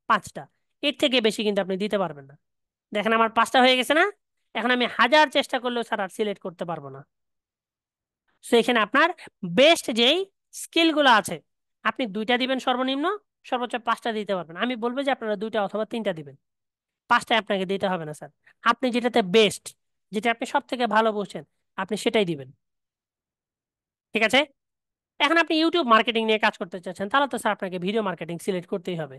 5টা। এর থেকে বেশি কিন্তু আপনি দিতে পারবেন না। দেখেন আমার 5টা হয়ে গেছে না? এখন আমি হাজার চেষ্টা করলেও স্যার আর সিলেক্ট করতে পারবো না। তো এখানে আপনার বেস্ট যেই স্কিলগুলো আছে, আপনি 2টা দিবেন সর্বনিম্ন, সর্বোচ্চ 5টা দিতে পারবেন। আমি বলবো যে আপনারা 2টা অথবা 3টা দিবেন, 5টায় আপনাকে দিতে হবে না স্যার। আপনি যেটাতে বেস্ট, যেটা আপনি সব থেকে ভালো বুঝছেন, আপনি সেটাই দিবেন। ঠিক আছে? এখন আপনি ইউটিউব মার্কেটিং নিয়ে কাজ করতে চাচ্ছেন, তাহলে তো স্যার আপনাকে ভিডিও মার্কেটিং সিলেক্ট করতেই হবে।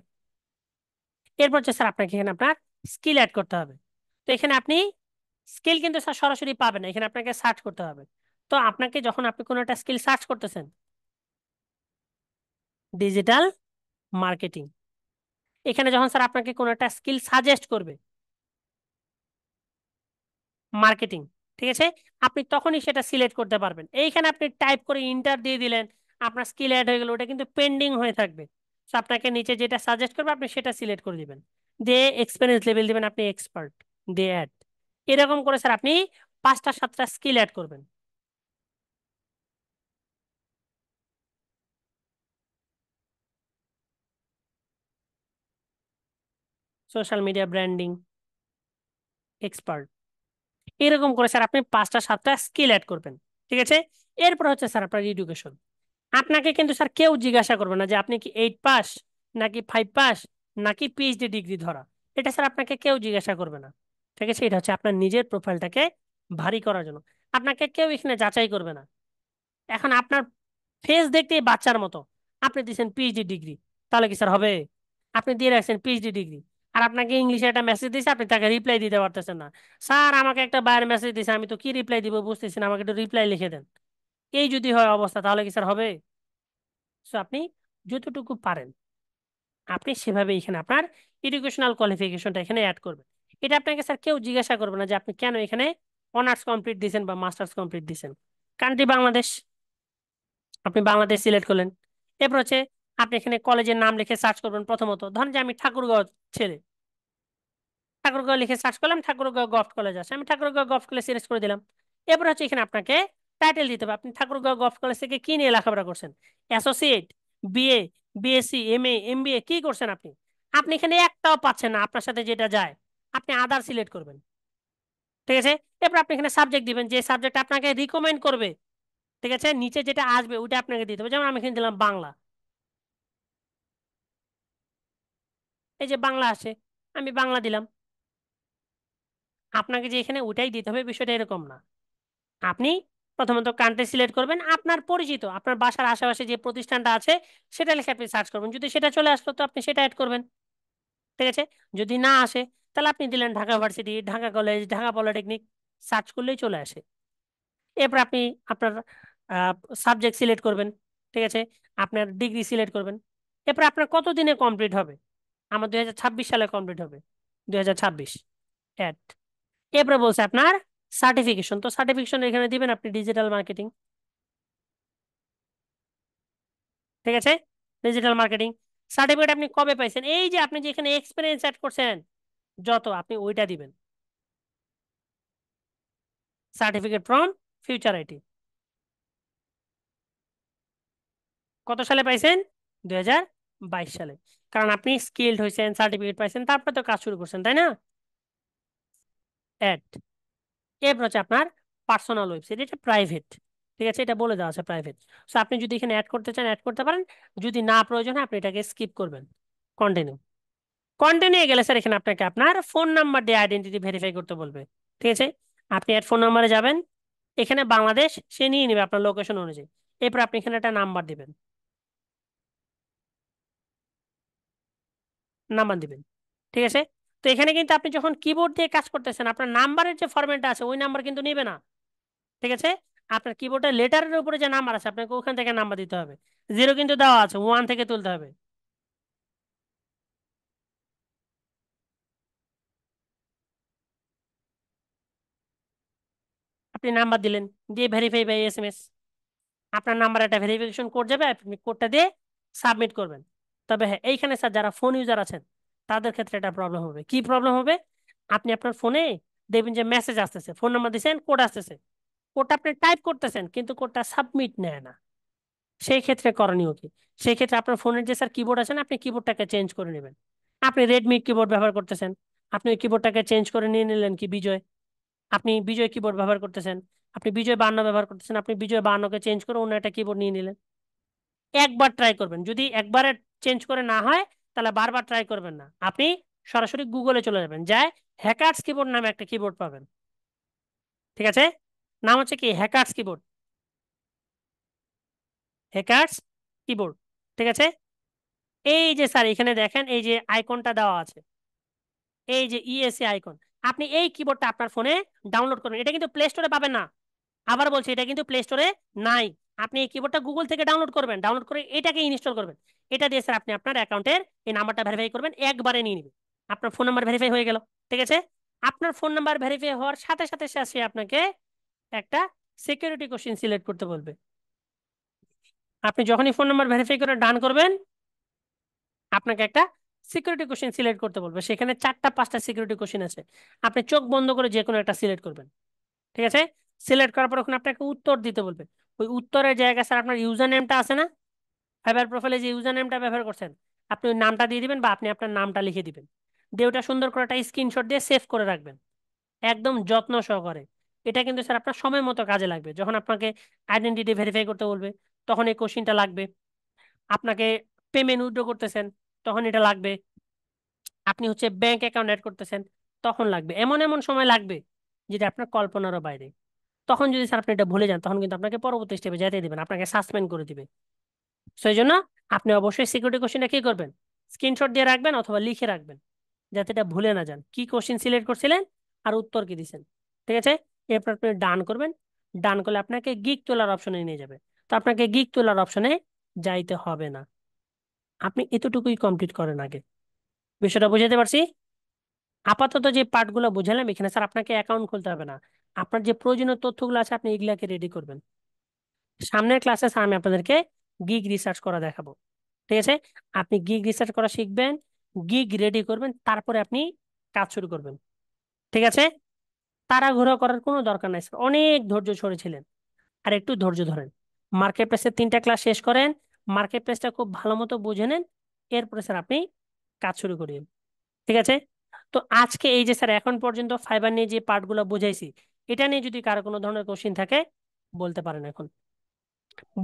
এরপর হচ্ছে স্যার আপনাকে এখানে আপনার স্কিল অ্যাড করতে হবে। তো এখানে আপনি স্কিল কিন্তু স্যার সরাসরি পাবেন না, এখানে আপনাকে সার্চ করতে হবে। তো আপনাকে যখন আপনি কোনো একটা স্কিল সার্চ করতেছেন, ডিজিটাল মার্কেটিং, এখানে যখন স্যার আপনাকে কোনো একটা স্কিল সাজেস্ট করবে, মার্কেটিং, ঠিক আছে, আপনি তখনই সেটা সিলেক্ট করতে পারবেন। এইখানে আপনি টাইপ করে ইন্টার দিয়ে দিলেন, আপনার স্কিল অ্যাড হয়ে গেল, ওটা কিন্তু পেন্ডিং হয়ে থাকবে। তো আপনাকে নিচে যেটা সাজেস্ট করবে আপনি সেটা সিলেক্ট করে দিবেন, দিয়ে এক্সপিরিয়েন্স লেভেল দিবেন আপনি এক্সপার্ট, দিয়ে অ্যাড। এরকম করে স্যার আপনি 5টা 7টা স্কিল অ্যাড করবেন। সোশ্যাল মিডিয়া ব্র্যান্ডিং এক্সপার্ট, এরকম করে স্যার আপনি 5টা 7টা স্কিল অ্যাড করবেন। ঠিক আছে, এরপর হচ্ছে স্যার আপনার এডুকেশন। আপনাকে কিন্তু স্যার কেউ জিজ্ঞাসা করবে না যে আপনি কি 8 পাস, নাকি 5 পাস, নাকি পিএইচডি ডিগ্রি ধরা। এটা স্যার আপনাকে কেউ জিজ্ঞাসা করবে না। ঠিক আছে, এটা হচ্ছে আপনার নিজের প্রোফাইলটাকে ভারী করার জন্য। আপনাকে কেউ এখানে যাচাই করবে না। এখন আপনার ফেস দেখতেই বাচ্চার মতো, আপনি দিচ্ছেন পিএইচডি ডিগ্রি, তাহলে কি স্যার হবে? আপনি দিয়ে রাখছেন পিএইচডি ডিগ্রি, আর আপনাকে ইংলিশে একটা মেসেজ দিয়েছে, আপনি তাকে রিপ্লাই দিতে পারতেছেন না। স্যার আমাকে একটা বাইরের মেসেজ দিয়েছে, আমি তো কি রিপ্লাই দিব বুঝতেছি না, আমাকে একটু রিপ্লাই লিখে দেন। এই যদি হয় অবস্থা, তাহলে কি স্যার হবে? সো আপনি যতটুকু পারেন আপনি সেভাবে এখানে আপনার এডুকেশনাল কোয়ালিফিকেশনটা এখানে অ্যাড করবেন। এটা আপনাকে স্যার কেউ জিজ্ঞাসা করবে না যে আপনি কেন এখানে অনার্স কমপ্লিট দিয়েছেন বা মাস্টার্স কমপ্লিট দিয়েছেন। কান্ট্রি বাংলাদেশ, আপনি বাংলাদেশ সিলেক্ট করলেন। এরপর হচ্ছে আপনি এখানে কলেজের নাম লিখে সার্চ করবেন। প্রথমত ধরেন যে আমি ঠাকুরগাঁও ছেলে, ঠাকুরগাঁও লিখে সার্চ করলাম, ঠাকুরগাঁও গভর্নমেন্ট কলেজ আছে, আমি ঠাকুরগাঁও গভর্নমেন্ট কলেজ সিলেক্ট করে দিলাম। এরপর হচ্ছে এখানে আপনাকে টাইটেল দিতে হবে, আপনি ঠাকুরগাঁও গভর্নমেন্ট কলেজ থেকে কি নিয়ে লেখাপড়া করছেন, associate, BA, BSc, MA, MBA, কি করছেন আপনি। আপনি এখানে একটাও পাচ্ছেন না, আপনার সাথে যেটা যায় আপনি আদার সিলেক্ট করবেন। ঠিক আছে, এরপর আপনি এখানে সাবজেক্ট দিবেন, যে সাবজেক্ট আপনাকে রিকমেন্ড করবে। ঠিক আছে, নিচে যেটা আসবে ওইটা আপনাকে দিতে হবে। যেমন আমি এখানে দিলাম বাংলা, এই যে বাংলা আসে, আমি বাংলা দিলাম। আপনাকে যে এখানে ওইটাই দিতে হবে বিষয়টা এরকম না। আপনি প্রথমত কান্ট্রি সিলেক্ট করবেন, আপনার পরিচিত আপনার বাসার আশেপাশে যে প্রতিষ্ঠানটা আছে সেটা লিখে আপনি সার্চ করবেন, যদি সেটা চলে আসলো তো আপনি সেটা অ্যাড করবেন। ঠিক আছে, যদি না আসে তাহলে আপনি দিলেন Dhaka varsity, Dhaka college, Dhaka polytechnic, search করলেই চলে আসে। এরপর আপনি আপনার সাবজেক্ট সিলেক্ট করবেন। ঠিক আছে, আপনার ডিগ্রি সিলেক্ট করবেন। এরপর আপনার কত দিনে কমপ্লিট হবে, আমার 2026 সালে কমপ্লিট হবে, 2026 অ্যাড। এরপরে বলছে আপনার সার্টিফিকেশন, তো সার্টিফিকেশন এখানে দিবেন আপনি ডিজিটাল মার্কেটিং। ঠিক আছে, ডিজিটাল মার্কেটিং সার্টিফিকেট আপনি কবে পাইছেন, এই যে আপনি যে এখানে এক্সপিরিয়েন্স অ্যাড করছেন যত, আপনি ওইটা দিবেন, সার্টিফিকেট ফ্রম ফিউচার আইটি। কত সালে পাইছেন? 2022 সালে। কারণ আপনি স্কিলড হয়েছেন, সার্টিফিকেট পাইছেন, তারপরে তো কাজ শুরু করছেন, তাই না? অ্যাড। এরপর হচ্ছে আপনার পার্সোনাল ওয়েবসাইট, এটা প্রাইভেট। ঠিক আছে, এটা বলে দেওয়া আছে প্রাইভেট। সো আপনি যদি এখানে অ্যাড করতে চান অ্যাড করতে পারেন, যদি না প্রয়োজন হয় আপনি এটাকে স্কিপ করবেন। কন্টিনিউ। কন্টিনিউ গেলে স্যার এখানে আপনাকে আপনার ফোন নাম্বার দিয়ে আইডেন্টিটি ভেরিফাই করতে বলবে। ঠিক আছে, আপনি এর ফোন নাম্বারে যাবেন, এখানে বাংলাদেশ সে নিয়ে নেবে আপনার লোকেশন অনুযায়ী। এরপর আপনি এখানে একটা নাম্বার দিবেন, নাম্বার দিবেন। ঠিক আছে, তো এখানে কিন্তু আপনি যখন কিবোর্ড দিয়ে কাজ করতেছেন আপনার নাম্বারের যে ফরম্যাটটা আছে ওই নাম্বার কিন্তু নেবে না। ঠিক আছে, আপনার কিবোর্ডের লেটারের উপরে যে নাম্বার আছে আপনাকে ওখান থেকে নাম্বার দিতে হবে। জিরো কিন্তু দেওয়া আছে, ওয়ান থেকে তুলতে হবে। আপনি নাম্বার দিলেন, দিয়ে ভেরিফাই বাই এসএমএস, আপনার নাম্বার একটা ভেরিফিকেশন কোড যাবে, আপনি কোডটা দিয়ে সাবমিট করবেন। তবে হ্যাঁ, এইখানে স্যার যারা ফোন ইউজার আছেন তাদের ক্ষেত্রে একটা প্রবলেম হবে। কি প্রবলেম হবে? আপনি আপনার ফোনে দেখবেন যে মেসেজ আসতেছে, ফোন নাম্বার দিচ্ছেন, কোড আসতেছে, কোডটা আপনি টাইপ করতেছেন কিন্তু কোডটা সাবমিট নেয় না। সেই ক্ষেত্রে করণীয় কি? সেই ক্ষেত্রে আপনার ফোনের যে স্যার কিবোর্ড আছে না, আপনি কিবোর্ডটাকে চেঞ্জ করে নেবেন। আপনি রেডমি কিবোর্ড ব্যবহার করতেছেন, আপনি ওই কিবোর্ডটাকে চেঞ্জ করে নিয়ে নিলেন কি বিজয়। আপনি বিজয় কিবোর্ড ব্যবহার করতেছেন, আপনি বিজয় 52 ব্যবহার করতেছেন, আপনি বিজয় 52কে চেঞ্জ করে অন্য একটা কিবোর্ড নিয়ে নিলেন। একবার ট্রাই করবেন, যদি একবারে চেঞ্জ করে না হয় তাহলে বারবার ট্রাই করবেন না। আপনি সরাসরি গুগলে চলে যাবেন, যায় হ্যাকার্স কিবোর্ড নামে একটা কিবোর্ড পাবেন। ঠিক আছে, নাম হচ্ছে কি হ্যাকার্স কিবোর্ড। Hackers keyboard. ঠিক আছে, এই যে স্যার এখানে দেখেন এই যে আইকনটা দেওয়া আছে, এই যে ইএসএ আইকন, আপনি এই কিবোর্ডটা আপনার ফোনে ডাউনলোড করবেন। এটা কিন্তু প্লে স্টোরে পাবেন না, আবার বলছি এটা কিন্তু প্লে স্টোরে নাই। আপনি এই কিবোর্ডটা গুগল থেকে ডাউনলোড করবেন, ডাউনলোড করে এটাকে ইনস্টল করবেন। এটা দিয়ে স্যার আপনি আপনার অ্যাকাউন্টের এই নাম্বারটা ভেরিফাই করবেন, একবারে নিয়ে নেবেন। আপনার ফোন নাম্বার ভেরিফাই হয়ে গেল। ঠিক আছে, আপনার ফোন নাম্বার ভেরিফাই হওয়ার সাথে সাথে সে আপনাকে একটা সিকিউরিটি কোশ্চেন সিলেক্ট করতে বলবে। আপনি যখনই ফোন নাম্বার ভেরিফাই করে ডান করবেন, আপনাকে একটা সিকিউরিটি কোশ্চেন সিলেক্ট করতে বলবে। সেখানে 4টা 5টা সিকিউরিটি কোশ্চেন আছে, আপনি চোখ বন্ধ করে যে কোনো একটা সিলেক্ট করবেন। ঠিক আছে, সিলেক্ট করার পর ওখানে আপনাকে উত্তর দিতে বলবে। ওই উত্তরের জায়গায় স্যার আপনার ইউজার নেমটা আছে না, ফাইবার প্রোফাইলে যে ইউজার নেমটা ব্যবহার করছেন, আপনি ওই নামটা দিয়ে দিবেন বা আপনি আপনার নামটা লিখে দিবেন, দিয়ে ওটা সুন্দর করে একটা স্ক্রিনশট দিয়ে সেভ করে রাখবেন একদম যত্ন সহকারে। এটা কিন্তু স্যার আপনার সময় মতো কাজে লাগবে। যখন আপনাকে আইডেন্টিটি ভেরিফাই করতে বলবে তখন এই কোশ্চিনটা লাগবে। আপনাকে পেমেন্ট উইথড্র করতেছেন তখন এটা লাগবে। আপনি হচ্ছে ব্যাংক অ্যাকাউন্ট অ্যাড করতেছেন তখন লাগবে। এমন এমন সময় লাগবে যেটা আপনার কল্পনারও বাইরে। তখন যদি স্যার আপনি এটা ভুলে যান তখন কিন্তু আপনাকে পরবর্তী স্টেপে যেতে দিবেন, আপনাকে সাসপেন্ড করে দিবে। সেই জন্য আপনি অবশ্যই সিকিউরিটি কোশ্চেনটা কি করবেন, স্ক্রিনশট দিয়ে রাখবেন অথবা লিখে রাখবেন, যাতে এটা ভুলে না যান কি কোশ্চেন সিলেক্ট করছিলেন আর উত্তর কি দিছেন। ঠিক আছে, এরপর আপনি ডান করবেন। ডান করলে আপনাকে গিগ তোলার অপশনে নিয়ে যাবে। তো আপনাকে গিগ তোলার অপশনে যাইতে হবে না, আপনি এতটুকুই কমপ্লিট করেন আগে। বিষয়টা বুঝাতে পারছি? আপাতত যে পার্টগুলো বুঝালাম, এখানে স্যার আপনাকে অ্যাকাউন্ট খুলতে হবে না। আপনার যে প্রয়োজনীয় তথ্যগুলো আছে আপনি এগুলাকে রেডি করবেন। সামনের ক্লাসে স্যার আমি আপনাদেরকে গিগ রিসার্চ করা দেখাবো। ঠিক আছে, আপনি গিগ রিসার্চ করা শিখবেন, গিগ রেডি করবেন, তারপরে আপনি কাজ শুরু করবেন। ঠিক আছে, তাড়াহুড়ো করার কোনো দরকার নাই স্যার, অনেক ধৈর্য সরেছিলেন, আর একটু ধৈর্য ধরেন। মার্কেট প্লেসের 3টা ক্লাস শেষ করেন, মার্কেট প্লেসটা খুব ভালো মতো বুঝে নেন, এরপরে স্যার আপনি কাজ শুরু করিয়েন। ঠিক আছে, তো আজকে এই যে স্যার এখন পর্যন্ত ফাইবার নিয়ে যে পার্টগুলো বুঝাইছি, এটা নিয়ে যদি কারো কোনো ধরনের কোশ্চিন থাকে বলতে পারেন। এখন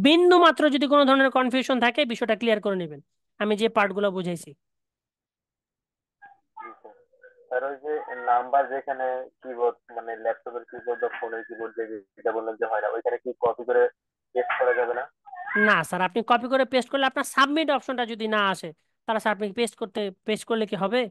বিন্দু মাত্র যদি কোনো ধরনের কনফিউশন থাকে বিষয়টা ক্লিয়ার করে নেবেন আমি যে পার্টগুলো বুঝাইছি।
জি স্যার। স্যার ওই যে নাম্বার যেখানে কিবোর্ড মানে ল্যাপটপের কিবোর্ড বা ফোনের কিবোর্ড যেটা বললেন যে হয় না, ওইখানে কি কপি করে পেস্ট করা যাবে না?
না স্যার, আপনি কপি করে পেস্ট করলে আপনার সাবমিট অপশনটা যদি না আসে, তাহলে স্যার আপনি পেস্ট করলে কি হবে?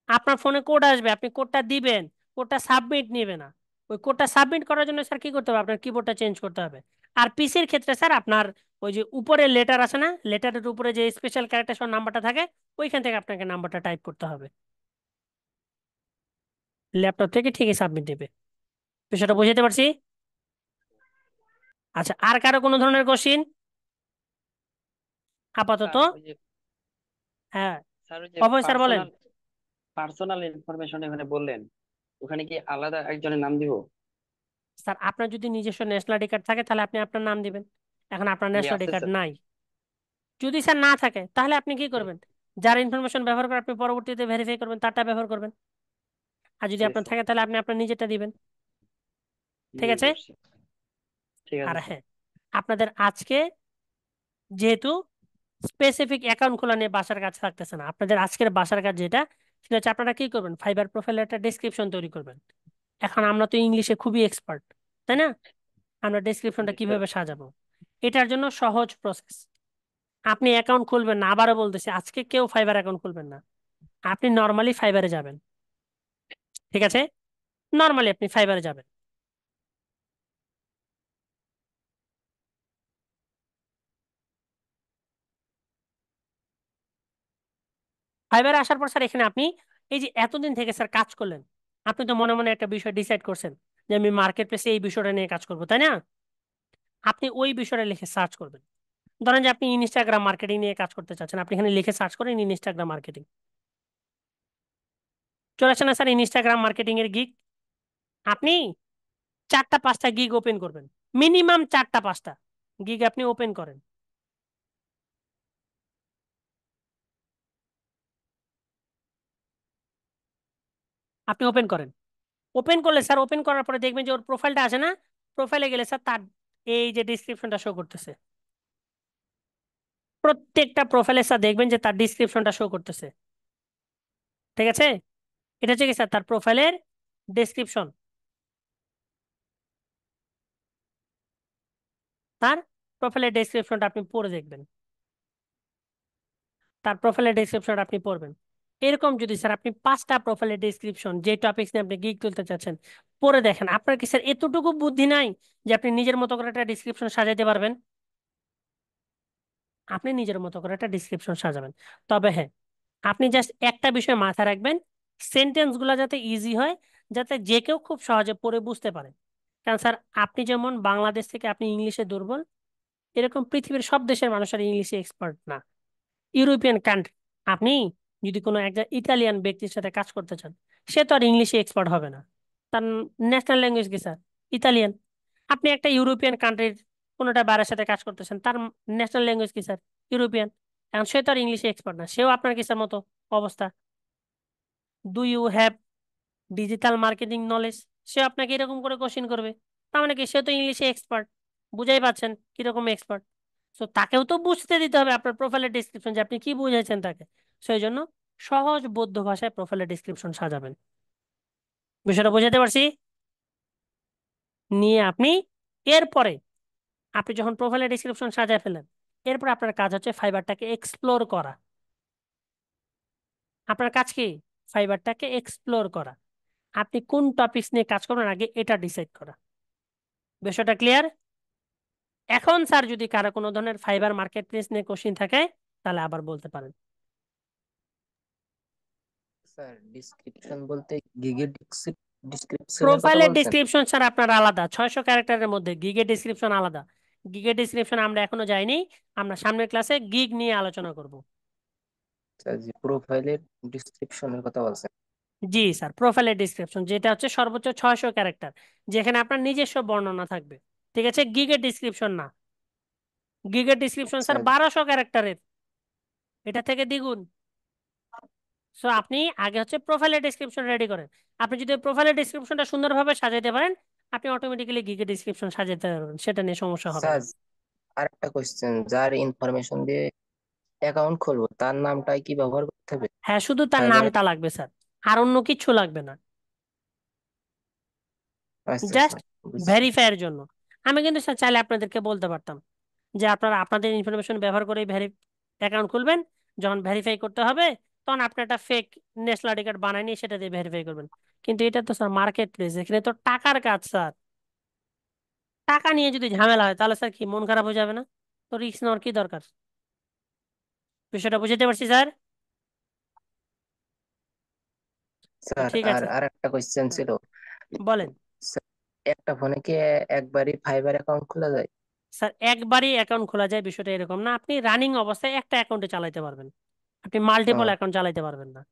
আপনার ফোনে কোড আসবে, আপনি কোডটা দিবেন, কোডটা সাবমিট নেবে না। ওই কোডটা সাবমিট করার জন্য স্যার কি করতে হবে, আপনার কিবোর্ডটা চেঞ্জ করতে হবে। আর পিসির ক্ষেত্রে স্যার আপনার ওই যে উপরে লেটার আছে না, লেটারের উপরে যে স্পেশাল ক্যারেক্টার সহ নাম্বারটা থাকে, ওইখান থেকে আপনাকে নাম্বারটা টাইপ করতে হবে। ল্যাপটপ থেকে ঠিকই সাবমিট দেবে। বিষয়টা বুঝতে পারছি? আচ্ছা, আর কারো কোনো ধরনের কোশ্চিন আপাতত?
স্যার ওই যে
হ্যাঁ,
স্যার ওই যে
অভয় স্যার বলেন।
পার্সোনাল পার্সোনাল ইনফরমেশন এখানে বললেন, ওখানে কি আলাদা একজনের নাম দিব?
স্যার আপনার যদি নিজস্ব ন্যাশনাল আইডি কার্ড থাকে তাহলে আপনি আপনার নাম দিবেন। এখন আপনার
জি
ন্যাশনাল আইডি
আছে
কার্ড
স্যার।
নাই, যদি স্যার না থাকে তাহলে আপনি কি
জি
করবেন, যার ইনফরমেশন ব্যবহার করে আপনি পরবর্তীতে ভেরিফাই করবেন তারটা ব্যবহার করবেন। আর যদি
জি
আপনার
স্যার।
থাকে তাহলে আপনি আপনার নিজেরটা দিবেন। ঠিক
বুঝতে
আছে।
পারছি। ঠিক
আর
আছে স্যার।
হ্যাঁ, আপনাদের আজকে যেহেতু স্পেসিফিক অ্যাকাউন্ট খোলা নিয়ে বাসার কাজ থাকতেছে না, আপনাদের আজকের বাসার কাজ যেটা, সেটা হচ্ছে আপনারা কি করবেন, ফাইবার প্রোফাইলের একটা ডেসক্রিপশন তৈরি করবেন। এখন আমরা তো ইংলিশে খুবই এক্সপার্ট, তাই না? আমরা ডেসক্রিপশনটা
জি স্যার।
কিভাবে সাজাবো, এটার জন্য সহজ প্রসেস। আপনি অ্যাকাউন্ট খুলবেন না, আবারও বলতেছি আজকে কেউ ফাইবার অ্যাকাউন্ট খুলবেন না। আপনি নর্মালি ফাইবারে যাবেন। ঠিক আছে, নর্মালি আপনি ফাইবারে যাবেন। ফাইবারে আসার পর স্যার এখানে আপনি এই যে এতদিন থেকে স্যার কাজ করলেন, আপনি তো মনে মনে একটা বিষয় ডিসাইড করছেন যে আমি মার্কেট প্লেসে এই বিষয়টা নিয়ে কাজ করবো, তাই না? আপনি ওই বিষয়টা লিখে সার্চ করবেন। ধরেন যে আপনি ইনস্টাগ্রাম মার্কেটিং নিয়ে কাজ করতে চাচ্ছেন, আপনি এখানে লিখে সার্চ করেন ইনস্টাগ্রাম মার্কেটিং, চলে আসে না স্যার ইনস্টাগ্রাম মার্কেটিং এর গিগ। আপনি 4টা 5টা গিগ ওপেন করবেন, মিনিমাম 4টা 5টা গিগ আপনি ওপেন করেন। আপনি ওপেন করেন, ওপেন করলে স্যার ওপেন করার পরে দেখবেন যে ওর প্রোফাইলটা আছে না, প্রোফাইলে গেলে স্যার তার এই যে ডিসক্রিপশনটা শো করতেছে, প্রত্যেকটা প্রোফাইলে স্যার দেখবেন যে তার ডিসক্রিপশনটা শো করতেছে। ঠিক আছে, এটা হচ্ছে কি স্যার তার প্রোফাইলের ডেসক্রিপশন। তার প্রোফাইলের ডেসক্রিপশনটা আপনি পড়ে দেখবেন, তার প্রোফাইলের ডেসক্রিপশনটা আপনি পড়বেন। এরকম যদি স্যার আপনি 5টা প্রোফাইলের ডেসক্রিপশন যে টপিকস নিয়ে আপনি গিগ তুলতে চাচ্ছেন পড়ে দেখেন, আপনার কি স্যার এতটুকু বুদ্ধি নাই যে আপনি নিজের মতো করে একটা ডিসক্রিপশন সাজাইতে পারবেন? আপনি নিজের মতো করে একটা ডিসক্রিপশন সাজাবেন। তবে হ্যাঁ, আপনি জাস্ট একটা বিষয় মাথায় রাখবেন, সেন্টেন্স গুলা যাতে ইজি হয়, যাতে যে কেউ খুব সহজে পড়ে বুঝতে পারে। কারণ স্যার আপনি যেমন বাংলাদেশ থেকে আপনি ইংলিশে দুর্বল, এরকম পৃথিবীর সব দেশের মানুষের ইংলিশে এক্সপার্ট না। ইউরোপিয়ান কান্ট্রি, আপনি যদি কোনো একটা ইতালিয়ান ব্যক্তির সাথে কাজ করতে চান, সে তো আর ইংলিশে এক্সপার্ট হবে না। তার ন্যাশনাল ল্যাঙ্গুয়েজ কি স্যার? ইতালিয়ান। আপনি একটা ইউরোপিয়ান কান্ট্রির কোনোটা বাইরের সাথে কাজ করতেছেন, তার ন্যাশনাল ল্যাঙ্গুয়েজ কি স্যার? ইউরোপিয়ান। এখন সে তো আর ইংলিশে এক্সপার্ট না, সেও আপনার কিসের মতো অবস্থা। Do you have digital marketing knowledge? সে আপনাকে এরকম করে কোশ্চেন করবে। তার মানে কি, সে তো ইংলিশে এক্সপার্ট। বুঝাই পাচ্ছেন কিরকম এক্সপার্ট। তো তাকেও তো বুঝতে দিতে হবে আপনার প্রোফাইলের ডিসক্রিপশন যে আপনি কি বুঝাইছেন তাকে। সেই জন্য সহজ বোধ্য ভাষায় প্রোফাইলের ডিসক্রিপশন সাজাবেন। বিষয়টা বোঝাতে পারছি? নিয়ে আপনি এরপরে, আপনি যখন প্রোফাইলের ডিসক্রিপশন সাজায় ফেলেন, এরপর আপনার কাজ হচ্ছে ফাইবারটাকে এক্সপ্লোর করা। আপনার কাজ কি? ফাইবারটাকে এক্সপ্লোর করা। আপনি কোন টপিকস নিয়ে কাজ করবেন আগে এটা ডিসাইড করা। বিষয়টা ক্লিয়ার? এখন স্যার যদি কারো কোনো ধরনের ফাইবার মার্কেট প্লেস নিয়ে কোশ্চিন থাকে, তাহলে আবার বলতে পারেন।
স্যার ডিসক্রিপশন বলতে গিগের ডিসক্রিপশনের কথা
প্রোফাইলের
বলছেন?
ডিসক্রিপশন স্যার আপনার আলাদা, 600 ক্যারেক্টারের মধ্যে গিগের ডিসক্রিপশন আলাদা। গিগের ডিসক্রিপশন আমরা এখনো যাইনি, আমরা সামনের ক্লাসে গিগ নিয়ে আলোচনা করব।
স্যার যে প্রোফাইলের ডিসক্রিপশনের কথা বলছেন?
জি স্যার, প্রোফাইলের ডিসক্রিপশন যেটা হচ্ছে সর্বোচ্চ 600 ক্যারেক্টার, যেখানে আপনার নিজস্ব বর্ণনা থাকবে। ঠিক আছে, গিগের ডিসক্রিপশন না। গিগের ডিসক্রিপশন স্যার
স্যার
1200 ক্যারেক্টারের, এটা থেকে দ্বিগুণ। সো আপনি আগে হচ্ছে প্রোফাইলের ডেসক্রিপশন রেডি করেন। আপনি যদি প্রোফাইলের ডেসক্রিপশনটা সুন্দরভাবে সাজাইতে পারেন, আপনি অটোমেটিক্যালি গিগে ডেসক্রিপশন সাজাতে পারবেন, সেটা নিয়ে সমস্যা হবে না।
স্যার আরেকটা কোশ্চেন, যার ইনফরমেশন দিয়ে অ্যাকাউন্ট খুলবো তার নামটাই কি ব্যবহার করতে হবে
হ্যাঁ, শুধু তার
ফাইবারে?
নামটা লাগবে স্যার, আর অন্য কিছু লাগবে না।
আচ্ছা
জাস্ট
স্যার, বুঝছি।
ভেরিফাইয়ের জন্য। আমি কিন্তু স্যার চাইলে আপনাদেরকে বলতে পারতাম যে আপনারা আপনাদের ইনফরমেশন ব্যবহার করে অ্যাকাউন্ট খুলবেন, যখন ভেরিফাই করতে হবে তখন আপনি একটা ফেক ন্যাশনাল আইডি কার্ড বানায় নিয়ে সেটা দিয়ে ভেরিফাই করবেন। কিন্তু এটা তো স্যার মার্কেট প্লেস, এখানে তো টাকার কাজ স্যার। টাকা নিয়ে যদি ঝামেলা হয় তাহলে স্যার কি মন খারাপ হয়ে যাবে না? তো রিস্ক নেওয়ার কি দরকার? বিষয়টা বুঝতে পারছি স্যার। তো
স্যার
ঠিক
আর
আছে,
আরেকটা কোশ্চেন ছিল।
বলেন।
স্যার, একটা ফোনে কি একবারই ফাইবার অ্যাকাউন্ট খোলা যায়?
স্যার একবারই অ্যাকাউন্ট খোলা যায়, বিষয়টা এরকম না। আপনি রানিং অবস্থায় একটা অ্যাকাউন্টে চালাতে পারবেন, আপনি মাল্টিপল
ও
অ্যাকাউন্ট চালাতে পারবেন না।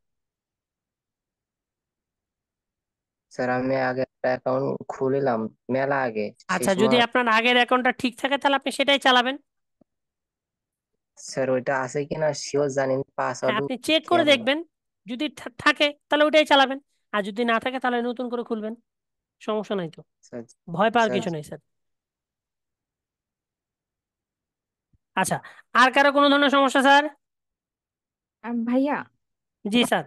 স্যার, আমি আগে একটা অ্যাকাউন্ট খুলিলাম মেলা আগে, সেই
আচ্ছা, যদি
সময়।
আপনার আগের অ্যাকাউন্টটা ঠিক থাকে তাহলে আপনি সেটাই চালাবেন।
স্যার ওইটা আছে কিনা শিওর জানি না,
হ্যাঁ,
পাসওয়ার্ডও
আপনি চেক করে
খেয়াল নাই।
দেখবেন, যদি থাকে তাহলে ওইটাই চালাবেন, আর যদি না থাকে তাহলে নতুন করে খুলবেন। সমস্যা নাই তো,
স্যার
ভয় পাওয়ার
স্যার
কিছু নেই স্যার। আচ্ছা, আর কারো কোনো ধরনের সমস্যা স্যার?
ভাইয়া,
জি স্যার।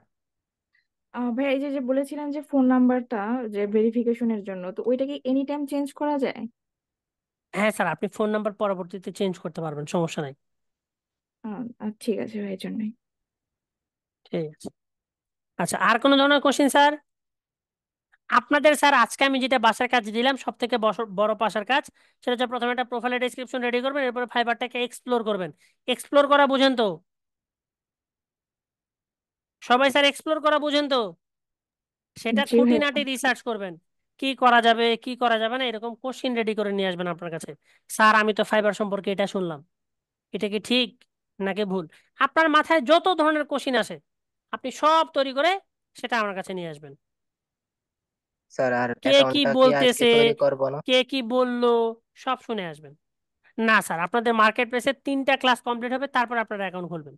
ভাইয়া এই যে যে বলেছিলেন যে ফোন নাম্বারটা যে ভেরিফিকেশনের জন্য, তো ওইটা কি এনি টাইম চেঞ্জ করা যায়?
হ্যাঁ স্যার, আপনি ফোন নাম্বার পরবর্তীতে চেঞ্জ করতে পারবেন, সমস্যা নাই।
ঠিক আছে ভাই, এই জন্যই।
ঠিক আছে। আচ্ছা, আর কোনো ধরনের কোশ্চেন স্যার? আপনাদের স্যার আজকে আমি যেটা বাসার কাজ দিলাম, সব থেকে বড় বাসার কাজ, সেটা হচ্ছে প্রথমে একটা প্রোফাইলের ডেসক্রিপশন রেডি করবেন, এরপর ফাইবারটাকে এক্সপ্লোর করবেন। এক্সপ্লোর করা বুঝেন তো? সবাই স্যার এক্সপ্লোর করা বুঝেন তো? সেটা
জি ভাইয়া।
খুঁটিনাটি রিসার্চ করবেন, কি করা যাবে কি করা যাবে না, এরকম কোশ্চিন রেডি করে নিয়ে আসবেন আপনার কাছে। স্যার আমি তো ফাইবার সম্পর্কে এটা শুনলাম, এটা কি ঠিক নাকি ভুল? আপনার মাথায় যত ধরনের কোশ্চিন আসে আপনি সব তৈরি করে সেটা আমার কাছে নিয়ে আসবেন।
স্যার আর
কে কি
অ্যাকাউন্টটা কি আজকে
বলতেছে,
তৈরি করবো না?
কে কি বললো, সব শুনে আসবেন। না স্যার, আপনাদের মার্কেট প্লেসে 3টা ক্লাস কমপ্লিট হবে, তারপর আপনারা অ্যাকাউন্ট খুলবেন।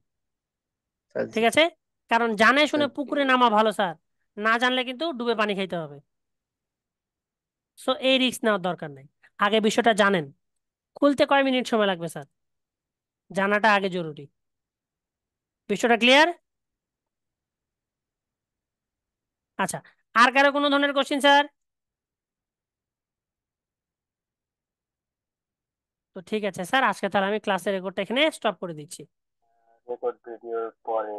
স্যার
ঠিক আছে? কারণ জানে শুনে
স্যার
পুকুরে নামা ভালো স্যার, না জানলে কিন্তু ডুবে পানি খাইতে হবে। সো এই রিস্ক নেওয়ার দরকার নেই। আগে বিষয়টা জানেন। খুলতে কয় মিনিট সময় লাগবে স্যার? জানাটা আগে জরুরি। বিষয়টা ক্লিয়ার? আচ্ছা, আর কারো কোনো ধরনের কোশ্চিন স্যার? তো ঠিক আছে স্যার, আজকে তাহলে আমি ক্লাসের রেকর্ডটা এখানে স্টপ করে দিচ্ছি।
রেকর্ড ভিডিওর পরে